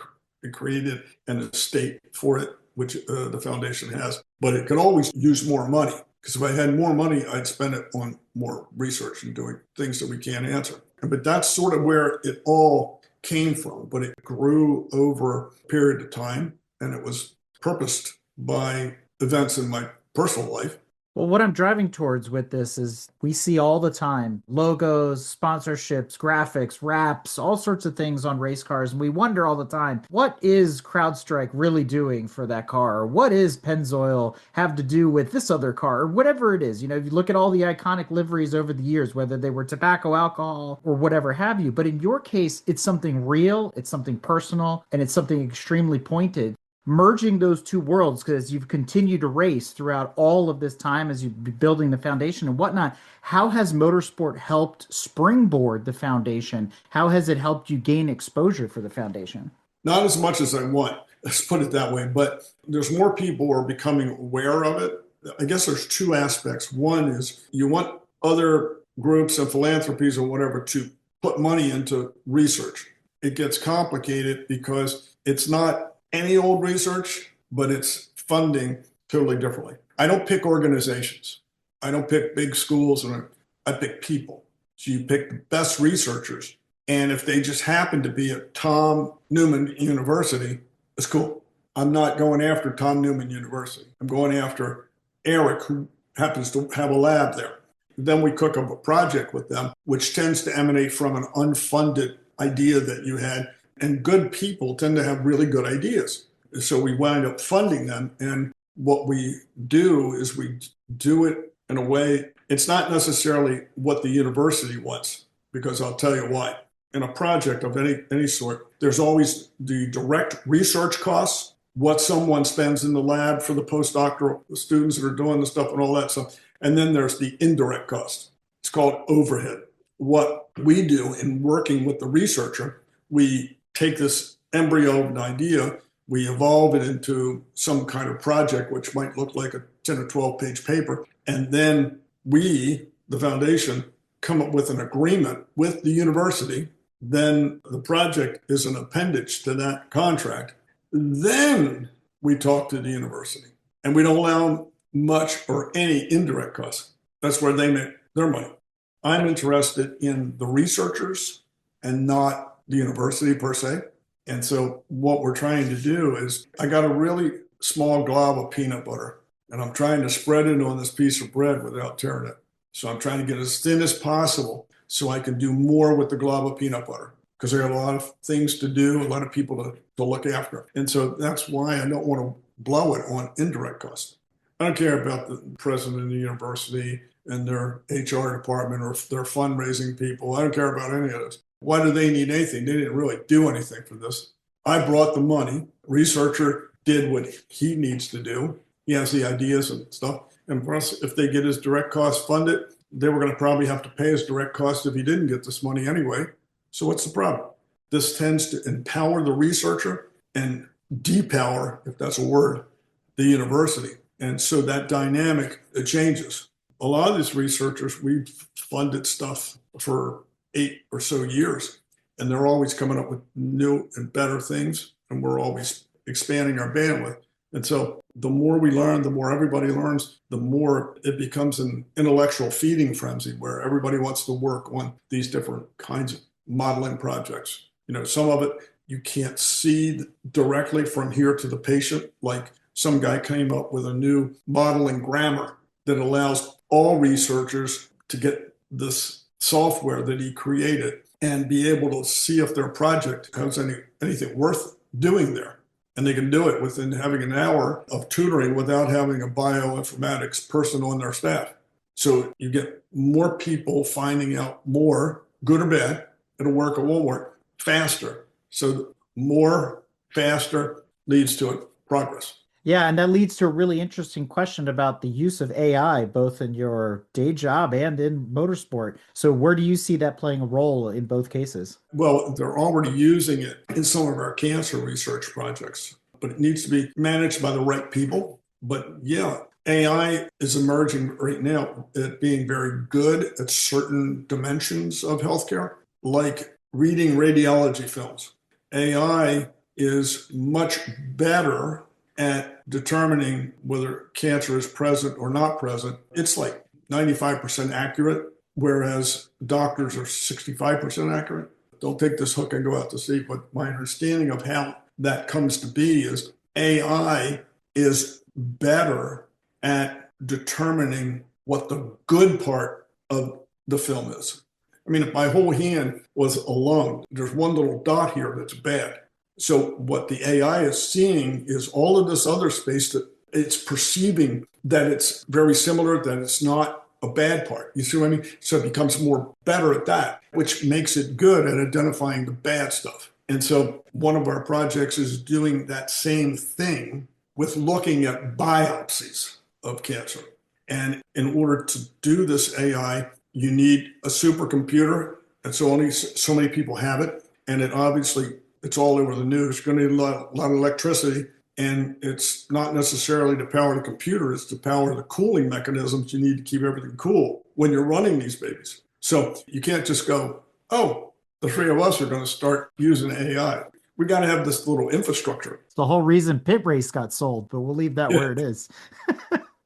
created an estate for it, which the foundation has, but it could always use more money, because if I had more money, I'd spend it on more research and doing things that we can't answer. But that's sort of where it all came from, but it grew over a period of time, and it was purposed by events in my personal life. Well, what I'm driving towards with this is we see all the time logos, sponsorships, graphics, wraps, all sorts of things on race cars. And we wonder all the time, what is CrowdStrike really doing for that car? Or what is Pennzoil have to do with this other car? Or whatever it is. If you look at all the iconic liveries over the years, whether they were tobacco, alcohol, or whatever have you. But in your case, it's something real, it's something personal, and it's something extremely pointed. Merging those two worlds, because you've continued to race throughout all of this time as you've been building the foundation and whatnot, how has motorsport helped springboard the foundation? How has it helped you gain exposure for the foundation? Not as much as I want, let's put it that way, but there's more people who are becoming aware of it. I guess there's two aspects. One is you want other groups and philanthropies or whatever to put money into research. It gets complicated because it's not any old research, but it's funding totally differently. I don't pick organizations. I don't pick big schools, and I pick people. So you pick the best researchers. And if they just happen to be at Tom Newman University, it's cool. I'm not going after Tom Newman University. I'm going after Eric, who happens to have a lab there. Then we cook up a project with them, which tends to emanate from an unfunded idea that you had. And good people tend to have really good ideas. So we wind up funding them. And what we do is we do it in a way, it's not necessarily what the university wants, because I'll tell you why. In a project of any sort, there's always the direct research costs, what someone spends in the lab for the postdoctoral students that are doing the stuff and all that stuff. And then there's the indirect cost. It's called overhead. What we do in working with the researcher, we take this embryo of an idea, we evolve it into some kind of project, which might look like a 10 or 12 page paper. And then we, the foundation, come up with an agreement with the university. Then the project is an appendage to that contract. Then we talk to the university, and we don't allow much or any indirect costs. That's where they make their money. I'm interested in the researchers and not the university per se. And so what we're trying to do is, I got a really small glob of peanut butter, and I'm trying to spread it on this piece of bread without tearing it. So I'm trying to get as thin as possible so I can do more with the glob of peanut butter, because I got a lot of things to do, a lot of people to look after. And so that's why I don't want to blow it on indirect costs. I don't care about the president of the university and their HR department or their fundraising people. I don't care about any of this. Why do they need anything? They didn't really do anything for this. I brought the money. Researcher did what he needs to do. He has the ideas and stuff. And plus, if they get his direct costs funded, they were going to probably have to pay his direct costs if he didn't get this money anyway. So what's the problem? This tends to empower the researcher and depower, if that's a word, the university. And so that dynamic, it changes. A lot of these researchers, we've funded stuff for 8 or so years, and they're always coming up with new and better things, and we're always expanding our bandwidth. And so the more we learn, the more everybody learns, the more it becomes an intellectual feeding frenzy where everybody wants to work on these different kinds of modeling projects. You know, some of it you can't see directly from here to the patient. Like some guy came up with a new modeling grammar that allows all researchers to get this software that he created and be able to see if their project has anything worth doing there. And they can do it within having an hour of tutoring without having a bioinformatics person on their staff. So you get more people finding out more, good or bad, it'll work or won't work, faster. So more, faster leads to progress. Yeah, and that leads to a really interesting question about the use of AI, both in your day job and in motorsport. So where do you see that playing a role in both cases? Well, they're already using it in some of our cancer research projects, but it needs to be managed by the right people. But yeah, AI is emerging right now at being very good at certain dimensions of healthcare, like reading radiology films. AI is much better at determining whether cancer is present or not present. It's like 95% accurate, whereas doctors are 65% accurate. Don't take this hook and go out to sea, but my understanding of how that comes to be is AI is better at determining what the good part of the film is. I mean, if my whole hand was a lung, there's one little dot here that's bad. So what the AI is seeing is all of this other space that it's perceiving that it's very similar, that it's not a bad part. You see what I mean? So it becomes more better at that, which makes it good at identifying the bad stuff. And so one of our projects is doing that same thing with looking at biopsies of cancer. And in order to do this AI, you need a supercomputer, and so only so many people have it. And it obviously, it's all over the news. You're going to need a lot of electricity, and it's not necessarily to power the computer, it's to power the cooling mechanisms you need to keep everything cool when you're running these babies. So you can't just go, oh, the three of us are going to start using AI. We got to have this little infrastructure. It's the whole reason Pit Race got sold, but we'll leave that where it is.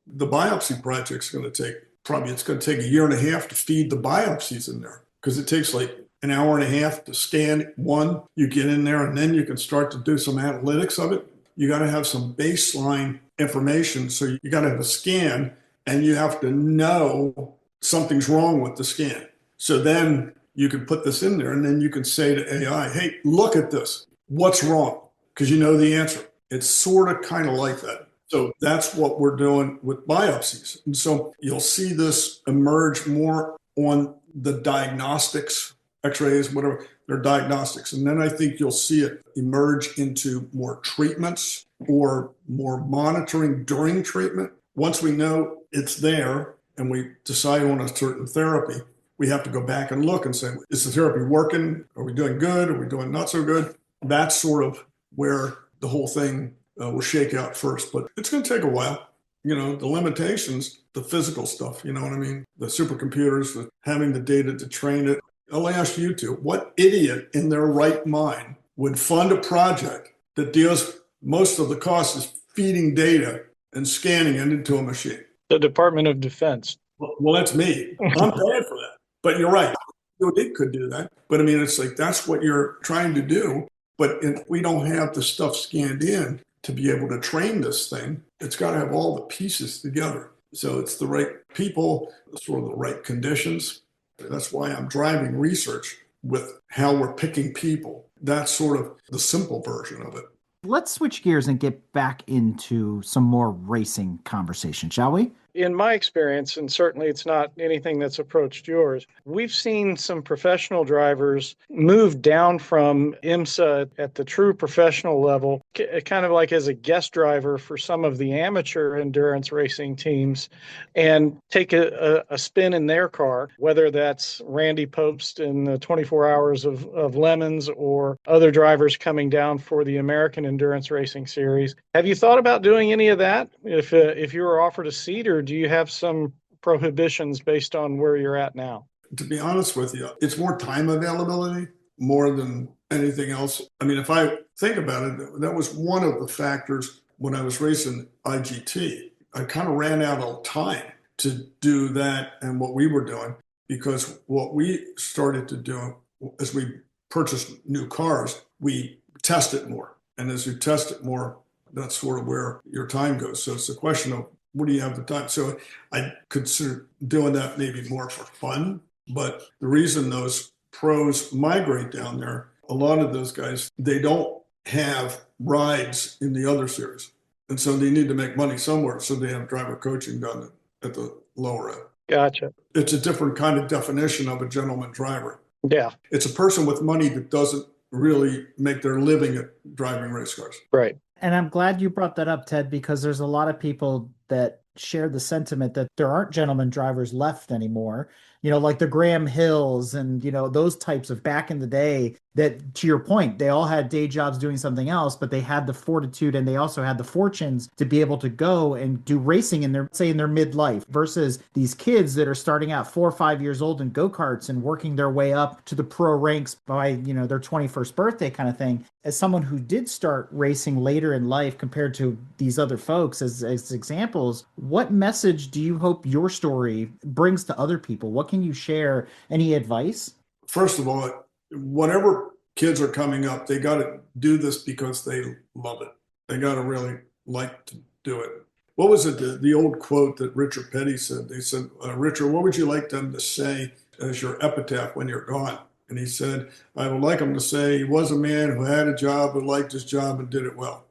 The biopsy project's going to take, it's going to take a year and a half to feed the biopsies in there, because it takes like an hour and a half to scan one. You get in there and then you can start to do some analytics of it. you got to have some baseline information. So you got to have a scan, and you have to know something's wrong with the scan. So then you can put this in there, and then you can say to AI, hey, look at this. What's wrong? Because you know the answer. It's sort of kind of like that. So that's what we're doing with biopsies. And so you'll see this emerge more on the diagnostics, x-rays, whatever, they're diagnostics. And then I think you'll see it emerge into more treatments or more monitoring during treatment. Once we know it's there and we decide on a certain therapy, we have to go back and look and say, is the therapy working? Are we doing good? Are we doing not so good? That's sort of where the whole thing will shake out first. But it's going to take a while. You know, the limitations, the physical stuff, you know what I mean? The supercomputers, having the data to train it. I'll ask you two, what idiot in their right mind would fund a project that deals most of the cost is feeding data and scanning it into a machine? The Department of Defense. Well, that's me. I'm paying for that. But you're right. It could do that. But I mean, it's like that's what you're trying to do. But if we don't have the stuff scanned in to be able to train this thing, it's got to have all the pieces together. So it's the right people, sort of the right conditions. That's why I'm driving research with how we're picking people. That's sort of the simple version of it. Let's switch gears and get back into some more racing conversation, shall we? In my experience, and certainly it's not anything that's approached yours, we've seen some professional drivers move down from IMSA at the true professional level, kind of like as a guest driver for some of the amateur endurance racing teams, and take a spin in their car, whether that's Randy Pobst in the 24 Hours of Lemons or other drivers coming down for the American Endurance Racing Series. Have you thought about doing any of that if you were offered a seat, or do you have some prohibitions based on where you're at now? To be honest with you, it's more time availability more than anything else. I mean, if I think about it, that was one of the factors when I was racing IGT. I kind of ran out of time to do that and what we were doing, because what we started to do as we purchased new cars, we test it more. And as you test it more, that's sort of where your time goes. So it's a question of, what do you have the time? So I consider doing that maybe more for fun. But the reason those pros migrate down there, a lot of those guys, they don't have rides in the other series. And so they need to make money somewhere. So they have driver coaching done at the lower end. Gotcha. It's a different kind of definition of a gentleman driver. Yeah. It's a person with money that doesn't really make their living at driving race cars. Right. And I'm glad you brought that up, Ted, because there's a lot of people that share the sentiment that there aren't gentleman drivers left anymore. You know, like the Graham Hills and, you know, those types of back in the day that, to your point, they all had day jobs doing something else, but they had the fortitude and they also had the fortunes to be able to go and do racing in their, say, in their midlife, versus these kids that are starting out 4 or 5 years old in go-karts and working their way up to the pro ranks by, you know, their 21st birthday kind of thing. As someone who did start racing later in life compared to these other folks as examples, what message do you hope your story brings to other people? What can you share? Any advice? First of all, whatever kids are coming up, they got to do this because they love it. They got to really like to do it. What was it, the old quote that Richard Petty said? They said, Richard, what would you like them to say as your epitaph when you're gone? And he said, I would like them to say he was a man who had a job, who liked his job and did it well.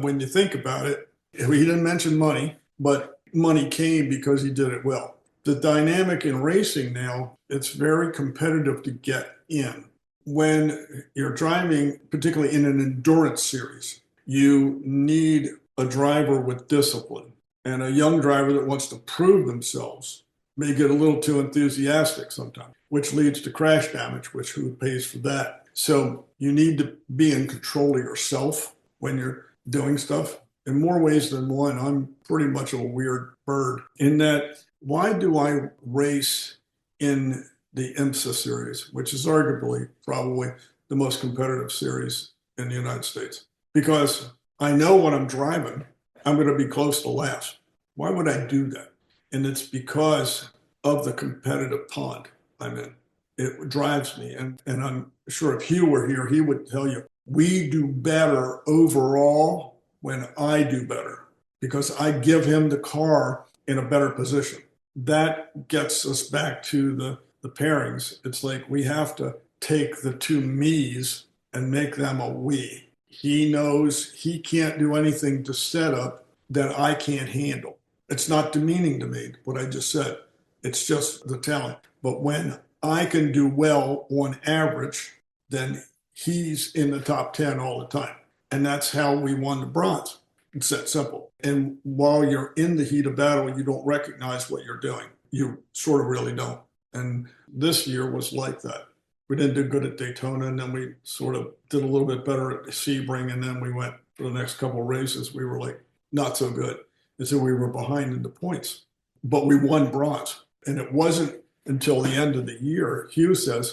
When you think about it, he didn't mention money, but money came because he did it well. The dynamic in racing now, it's very competitive to get in. When you're driving, particularly in an endurance series, you need a driver with discipline. And a young driver that wants to prove themselves may get a little too enthusiastic sometimes, which leads to crash damage, which who pays for that? So you need to be in control of yourself when you're doing stuff. In more ways than one, I'm pretty much a weird bird in that, why do I race in the IMSA series, which is arguably probably the most competitive series in the United States? Because I know when I'm driving, I'm going to be close to last. Why would I do that? And it's because of the competitive pond I'm in. It drives me. And I'm sure if Hugh were here, he would tell you, we do better overall when I do better because I give him the car in a better position. That gets us back to the pairings. It's like we have to take the two me's and make them a we. He knows he can't do anything to set up that I can't handle. It's not demeaning to me, what I just said. It's just the talent. But when I can do well on average, then he's in the top 10 all the time. And that's how we won the bronze. It's that simple. And while you're in the heat of battle, you don't recognize what you're doing. You sort of really don't. And this year was like that. We didn't do good at Daytona, and then we sort of did a little bit better at Sebring, and then we went for the next couple of races. We were like not so good. And so we were behind in the points. But we won bronze. And it wasn't until the end of the year, Hugh said,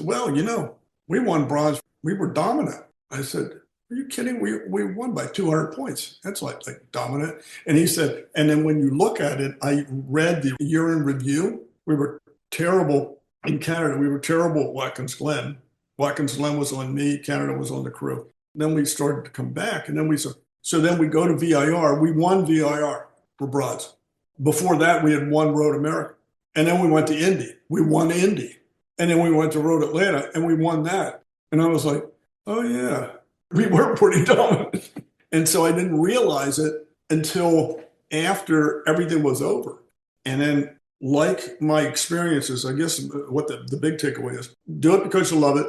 well, we won bronze. We were dominant. I said, are you kidding? We won by 200 points. That's like dominant. And he said, and then when you look at it, I read the year in review. We were terrible in Canada. We were terrible at Watkins Glen. Watkins Glen was on me. Canada was on the crew. And then we started to come back. And then so then we go to VIR. We won VIR for bronze. Before that, we had won Road America. And then we went to Indy. We won Indy. And then we went to Road Atlanta and we won that. And I was like, oh yeah, we were pretty dominant. And so I didn't realize it until after everything was over. And then like my experiences, I guess what the big takeaway is, do it because you love it.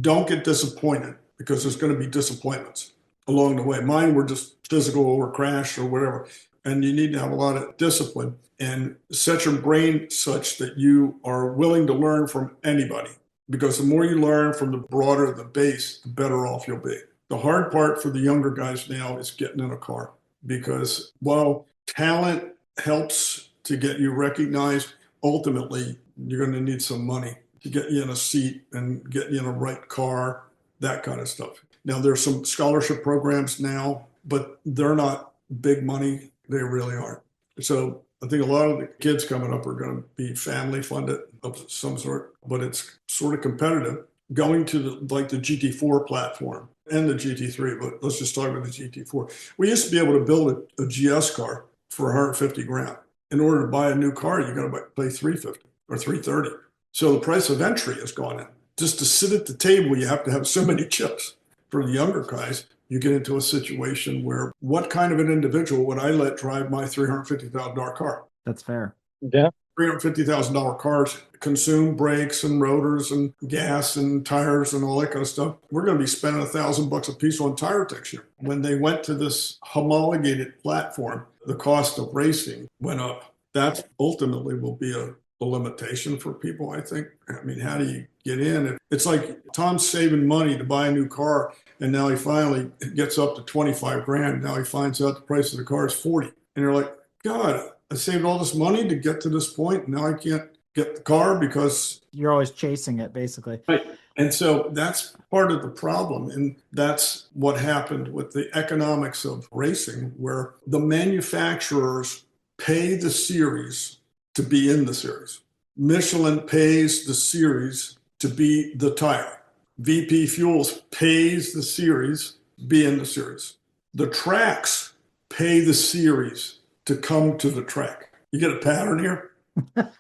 Don't get disappointed because there's going to be disappointments along the way. Mine were just physical or crash or whatever. And you need to have a lot of discipline and set your brain such that you are willing to learn from anybody. Because the more you learn from the broader the base, the better off you'll be. The hard part for the younger guys now is getting in a car. Because while talent helps to get you recognized, ultimately you're going to need some money to get you in a seat and get you in a right car, that kind of stuff. Now there's some scholarship programs now, but they're not big money. They really aren't. So I think a lot of the kids coming up are going to be family funded of some sort, but it's sort of competitive. Going to the GT4 platform and the GT3, but let's just talk about the GT4. We used to be able to build a GS car for 150 grand. In order to buy a new car, you got to pay 350 or 330. So the price of entry has gone in. Just to sit at the table, you have to have so many chips. For the younger guys, you get into a situation where what kind of an individual would I let drive my $350,000 car? That's fair. Yeah. $350,000 cars consume brakes and rotors and gas and tires and all that kind of stuff. We're going to be spending $1,000 a piece on tire texture. When they went to this homologated platform, the cost of racing went up. That ultimately will be a limitation for people, I think. I mean, how do you get in? It's like Tom's saving money to buy a new car, and now he finally gets up to 25 grand. Now he finds out the price of the car is 40. And you're like, God, I saved all this money to get to this point. Now I can't get the car because you're always chasing it, basically. Right. And so that's part of the problem. And that's what happened with the economics of racing, where the manufacturers pay the series to be in the series. Michelin pays the series to be the tire. VP Fuels pays the series to be in the series. The tracks pay the series to come to the track. You get a pattern here?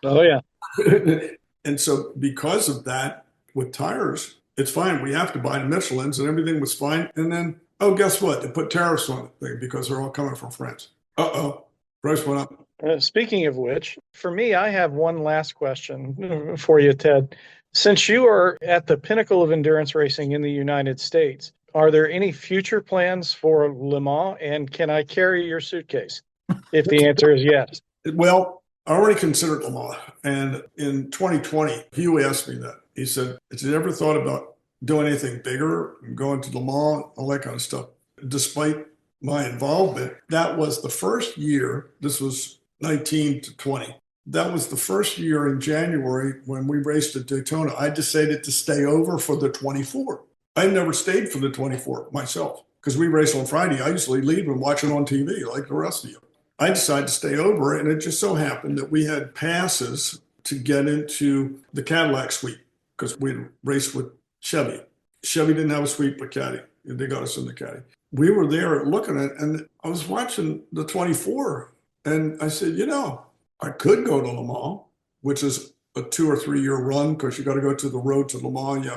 Oh, yeah. And so because of that, with tires, it's fine. We have to buy the Michelins and everything was fine. And then, oh, guess what? They put tariffs on the thing because they're all coming from France. Uh-oh, price went up. Speaking of which, for me, I have one last question for you, Ted. Since you are at the pinnacle of endurance racing in the United States, are there any future plans for Le Mans, and can I carry your suitcase? If the answer is yes. Well, I already considered Le Mans. And in 2020, Hugh asked me that. He said, "Have you ever thought about doing anything bigger, going to Le Mans, all that kind of stuff?" Despite my involvement, that was the first year, this was 19 to 20. That was the first year in January when we raced at Daytona. I decided to stay over for the 24. I never stayed for the 24 myself because we race on Friday. I usually leave and watch it on TV like the rest of you. I decided to stay over, and it just so happened that we had passes to get into the Cadillac suite because we'd raced with Chevy. Chevy didn't have a suite but Caddy. They got us in the caddy. We were there looking at it, and I was watching the 24, and I said, I could go to Le Mans, which is a 2 or 3 year run because you got to go to the road to Le Mans.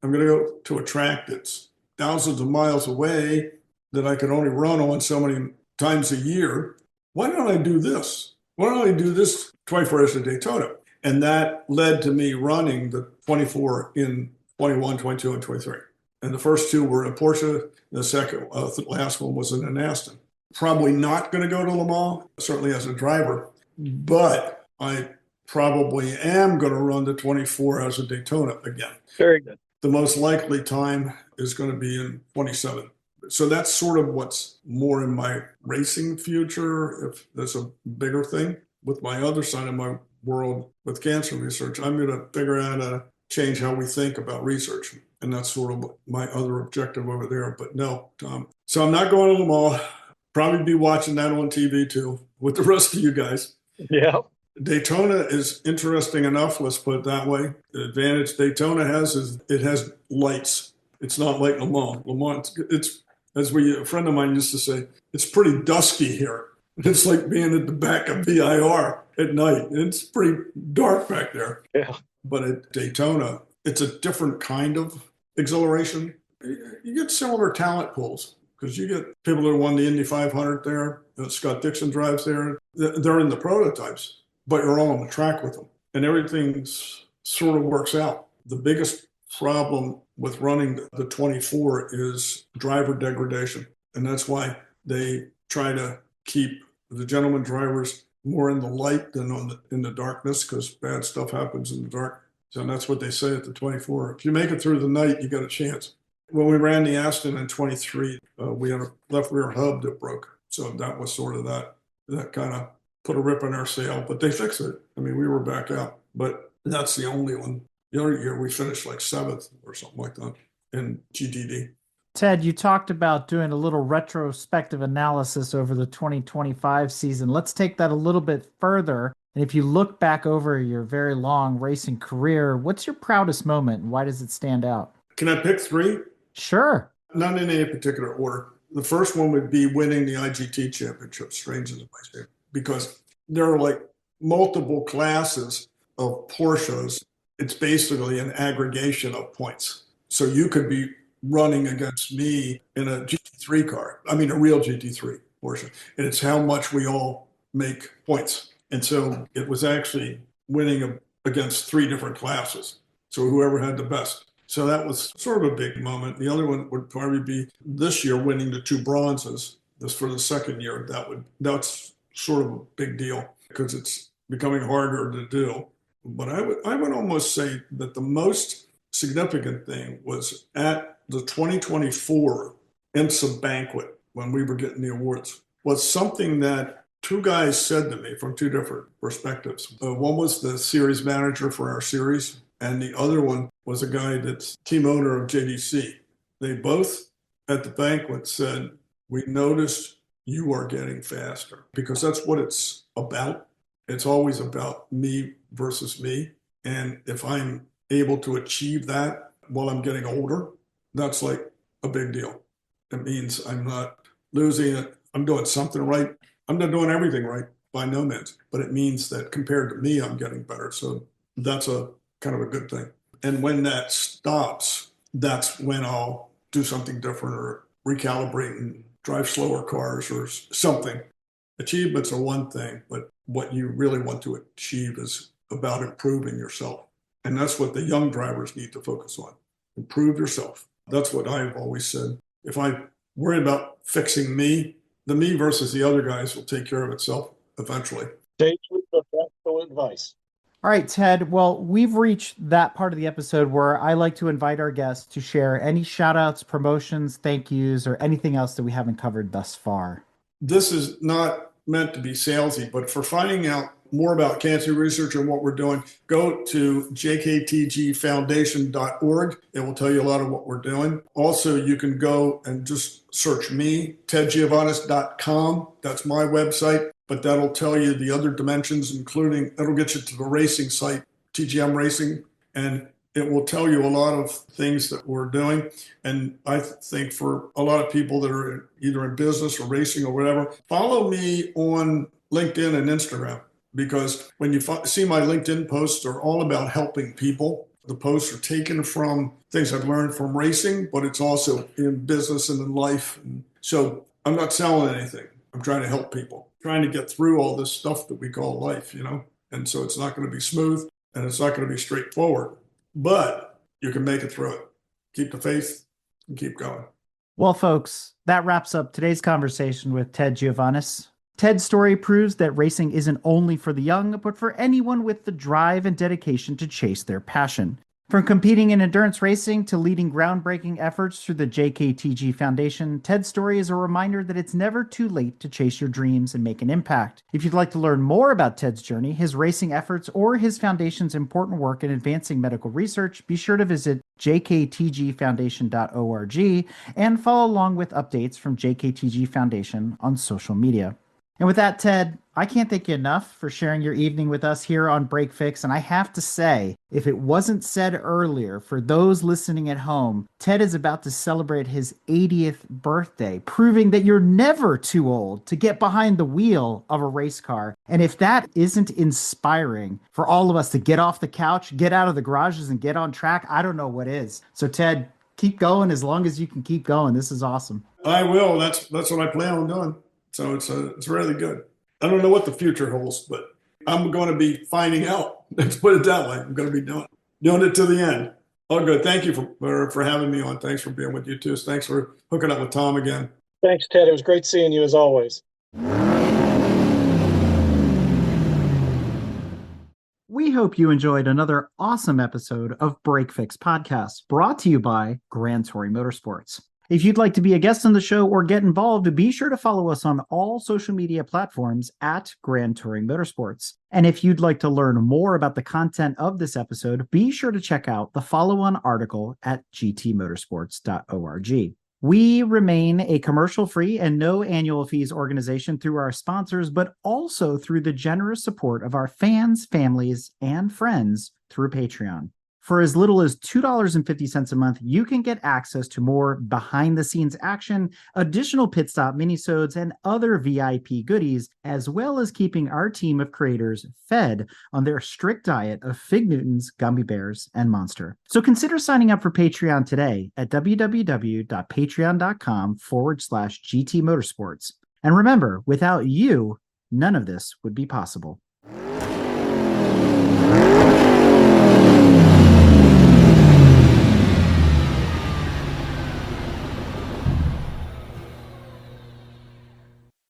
I'm going to go to a track that's thousands of miles away that I could only run on so many times a year. Why don't I do this? Why don't I do this 24 hours of Daytona? And that led to me running the 24 in 21, 22, and 23. And the first two were in a Porsche. The second, the last one was in an Aston. Probably not going to go to Le Mans, certainly as a driver, but I probably am going to run the 24 as a Daytona again. Very good. The most likely time is going to be in 27. So that's sort of what's more in my racing future. If there's a bigger thing with my other side of my world with cancer research, I'm going to figure out how to change how we think about research. And that's sort of my other objective over there. But no, Tom. So I'm not going to Le Mans. Probably be watching that on TV too with the rest of you guys. Yeah. Daytona is interesting enough, let's put it that way. The advantage Daytona has is it has lights. It's not like Le Mans. Le Mans, it's as a friend of mine used to say, it's pretty dusky here. It's like being at the back of VIR at night. It's pretty dark back there. Yeah. But at Daytona, it's a different kind of exhilaration. You get similar talent pools because you get people that won the Indy 500 there. Scott Dixon drives there. They're in the prototypes, but you're all on the track with them. And everything sort of works out. The biggest problem with running the 24 is driver degradation. And that's why they try to keep the gentleman drivers more in the light than in the darkness because bad stuff happens in the dark. So that's what they say at the 24. If you make it through the night, you got a chance. When we ran the Aston in 23, we had a left rear hub that broke. So that was sort of that kind of put a rip in our sail, but they fixed it. I mean, we were back out, but that's the only one. The other year we finished like 7th or something like that in GTD. Ted, you talked about doing a little retrospective analysis over the 2025 season. Let's take that a little bit further. And if you look back over your very long racing career, what's your proudest moment and why does it stand out? Can I pick 3? Sure. Not in any particular order. The first one would be winning the IGT championship, strange as it might seem, because there are like multiple classes of Porsches. It's basically an aggregation of points. So you could be running against me in a GT3 car. I mean, a real GT3 Porsche. And it's how much we all make points. And so it was actually winning against 3 different classes. So whoever had the best. So that was sort of a big moment. The other one would probably be this year winning the 2 bronzes. This for the second year. That's sort of a big deal because it's becoming harder to do. But I would almost say that the most significant thing was at the 2024 IMSA banquet when we were getting the awards was something that 2 guys said to me from 2 different perspectives. One was the series manager for our series, and the other one was a guy that's team owner of JDC. They both at the banquet said, "We noticed you are getting faster," because that's what it's about. It's always about me versus me. And if I'm able to achieve that while I'm getting older, that's like a big deal. It means I'm not losing it. I'm doing something right. I'm not doing everything right by no means, but it means that compared to me, I'm getting better. So that's a kind of a good thing. And when that stops, that's when I'll do something different or recalibrate and drive slower cars or something. Achievements are one thing, but what you really want to achieve is about improving yourself. And that's what the young drivers need to focus on. Improve yourself. That's what I've always said. If I worry about fixing me, the me versus the other guys will take care of itself eventually. Sage with professional advice. All right, Ted. Well, we've reached that part of the episode where I like to invite our guests to share any shout outs, promotions, thank yous, or anything else that we haven't covered thus far. This is not meant to be salesy, but for finding out more about cancer research and what we're doing, go to jktgfoundation.org. It will tell you a lot of what we're doing. Also, you can go and just search me, tedgiovanis.com. That's my website, but that'll tell you the other dimensions, including, that'll get you to the racing site, TGM Racing, and It will tell you a lot of things that we're doing. And I think for a lot of people that are either in business or racing or whatever, follow me on LinkedIn and Instagram, because when you see my LinkedIn posts, are all about helping people. The posts are taken from things I've learned from racing, but it's also in business and in life. And so I'm not selling anything. I'm trying to help people, trying to get through all this stuff that we call life, And so it's not going to be smooth and it's not going to be straightforward, but you can make it through it. Keep the faith and keep going. Well, folks, that wraps up today's conversation with Ted Giovanis. Ted's story proves that racing isn't only for the young, but for anyone with the drive and dedication to chase their passion. From competing in endurance racing to leading groundbreaking efforts through the JKTG Foundation, Ted's story is a reminder that it's never too late to chase your dreams and make an impact. If you'd like to learn more about Ted's journey, his racing efforts, or his foundation's important work in advancing medical research, be sure to visit jktgfoundation.org and follow along with updates from JKTG Foundation on social media. And with that, Ted, I can't thank you enough for sharing your evening with us here on Break Fix. And I have to say, if it wasn't said earlier, for those listening at home, Ted is about to celebrate his 80th birthday, proving that you're never too old to get behind the wheel of a race car. And if that isn't inspiring for all of us to get off the couch, get out of the garages, and get on track, I don't know what is. So, Ted, keep going as long as you can keep going. This is awesome. I will. That's what I plan on doing. So it's really good. I don't know what the future holds, but I'm going to be finding out. Let's put it that way. I'm going to be doing it to the end. Oh, good. Thank you for having me on. Thanks for being with you too. Thanks for hooking up with Tom again. Thanks, Ted. It was great seeing you as always. We hope you enjoyed another awesome episode of Break Fix Podcast, brought to you by Grand Touring Motorsports. If you'd like to be a guest on the show or get involved, be sure to follow us on all social media platforms at Grand Touring Motorsports. And if you'd like to learn more about the content of this episode, be sure to check out the follow-on article at gtmotorsports.org. We remain a commercial-free and no annual fees organization through our sponsors, but also through the generous support of our fans, families, and friends through Patreon. For as little as $2.50 a month, you can get access to more behind-the-scenes action, additional pit stop minisodes, and other VIP goodies, as well as keeping our team of creators fed on their strict diet of Fig Newtons, gummy bears, and Monster. So consider signing up for Patreon today at www.patreon.com/GT Motorsports. And remember, without you, none of this would be possible.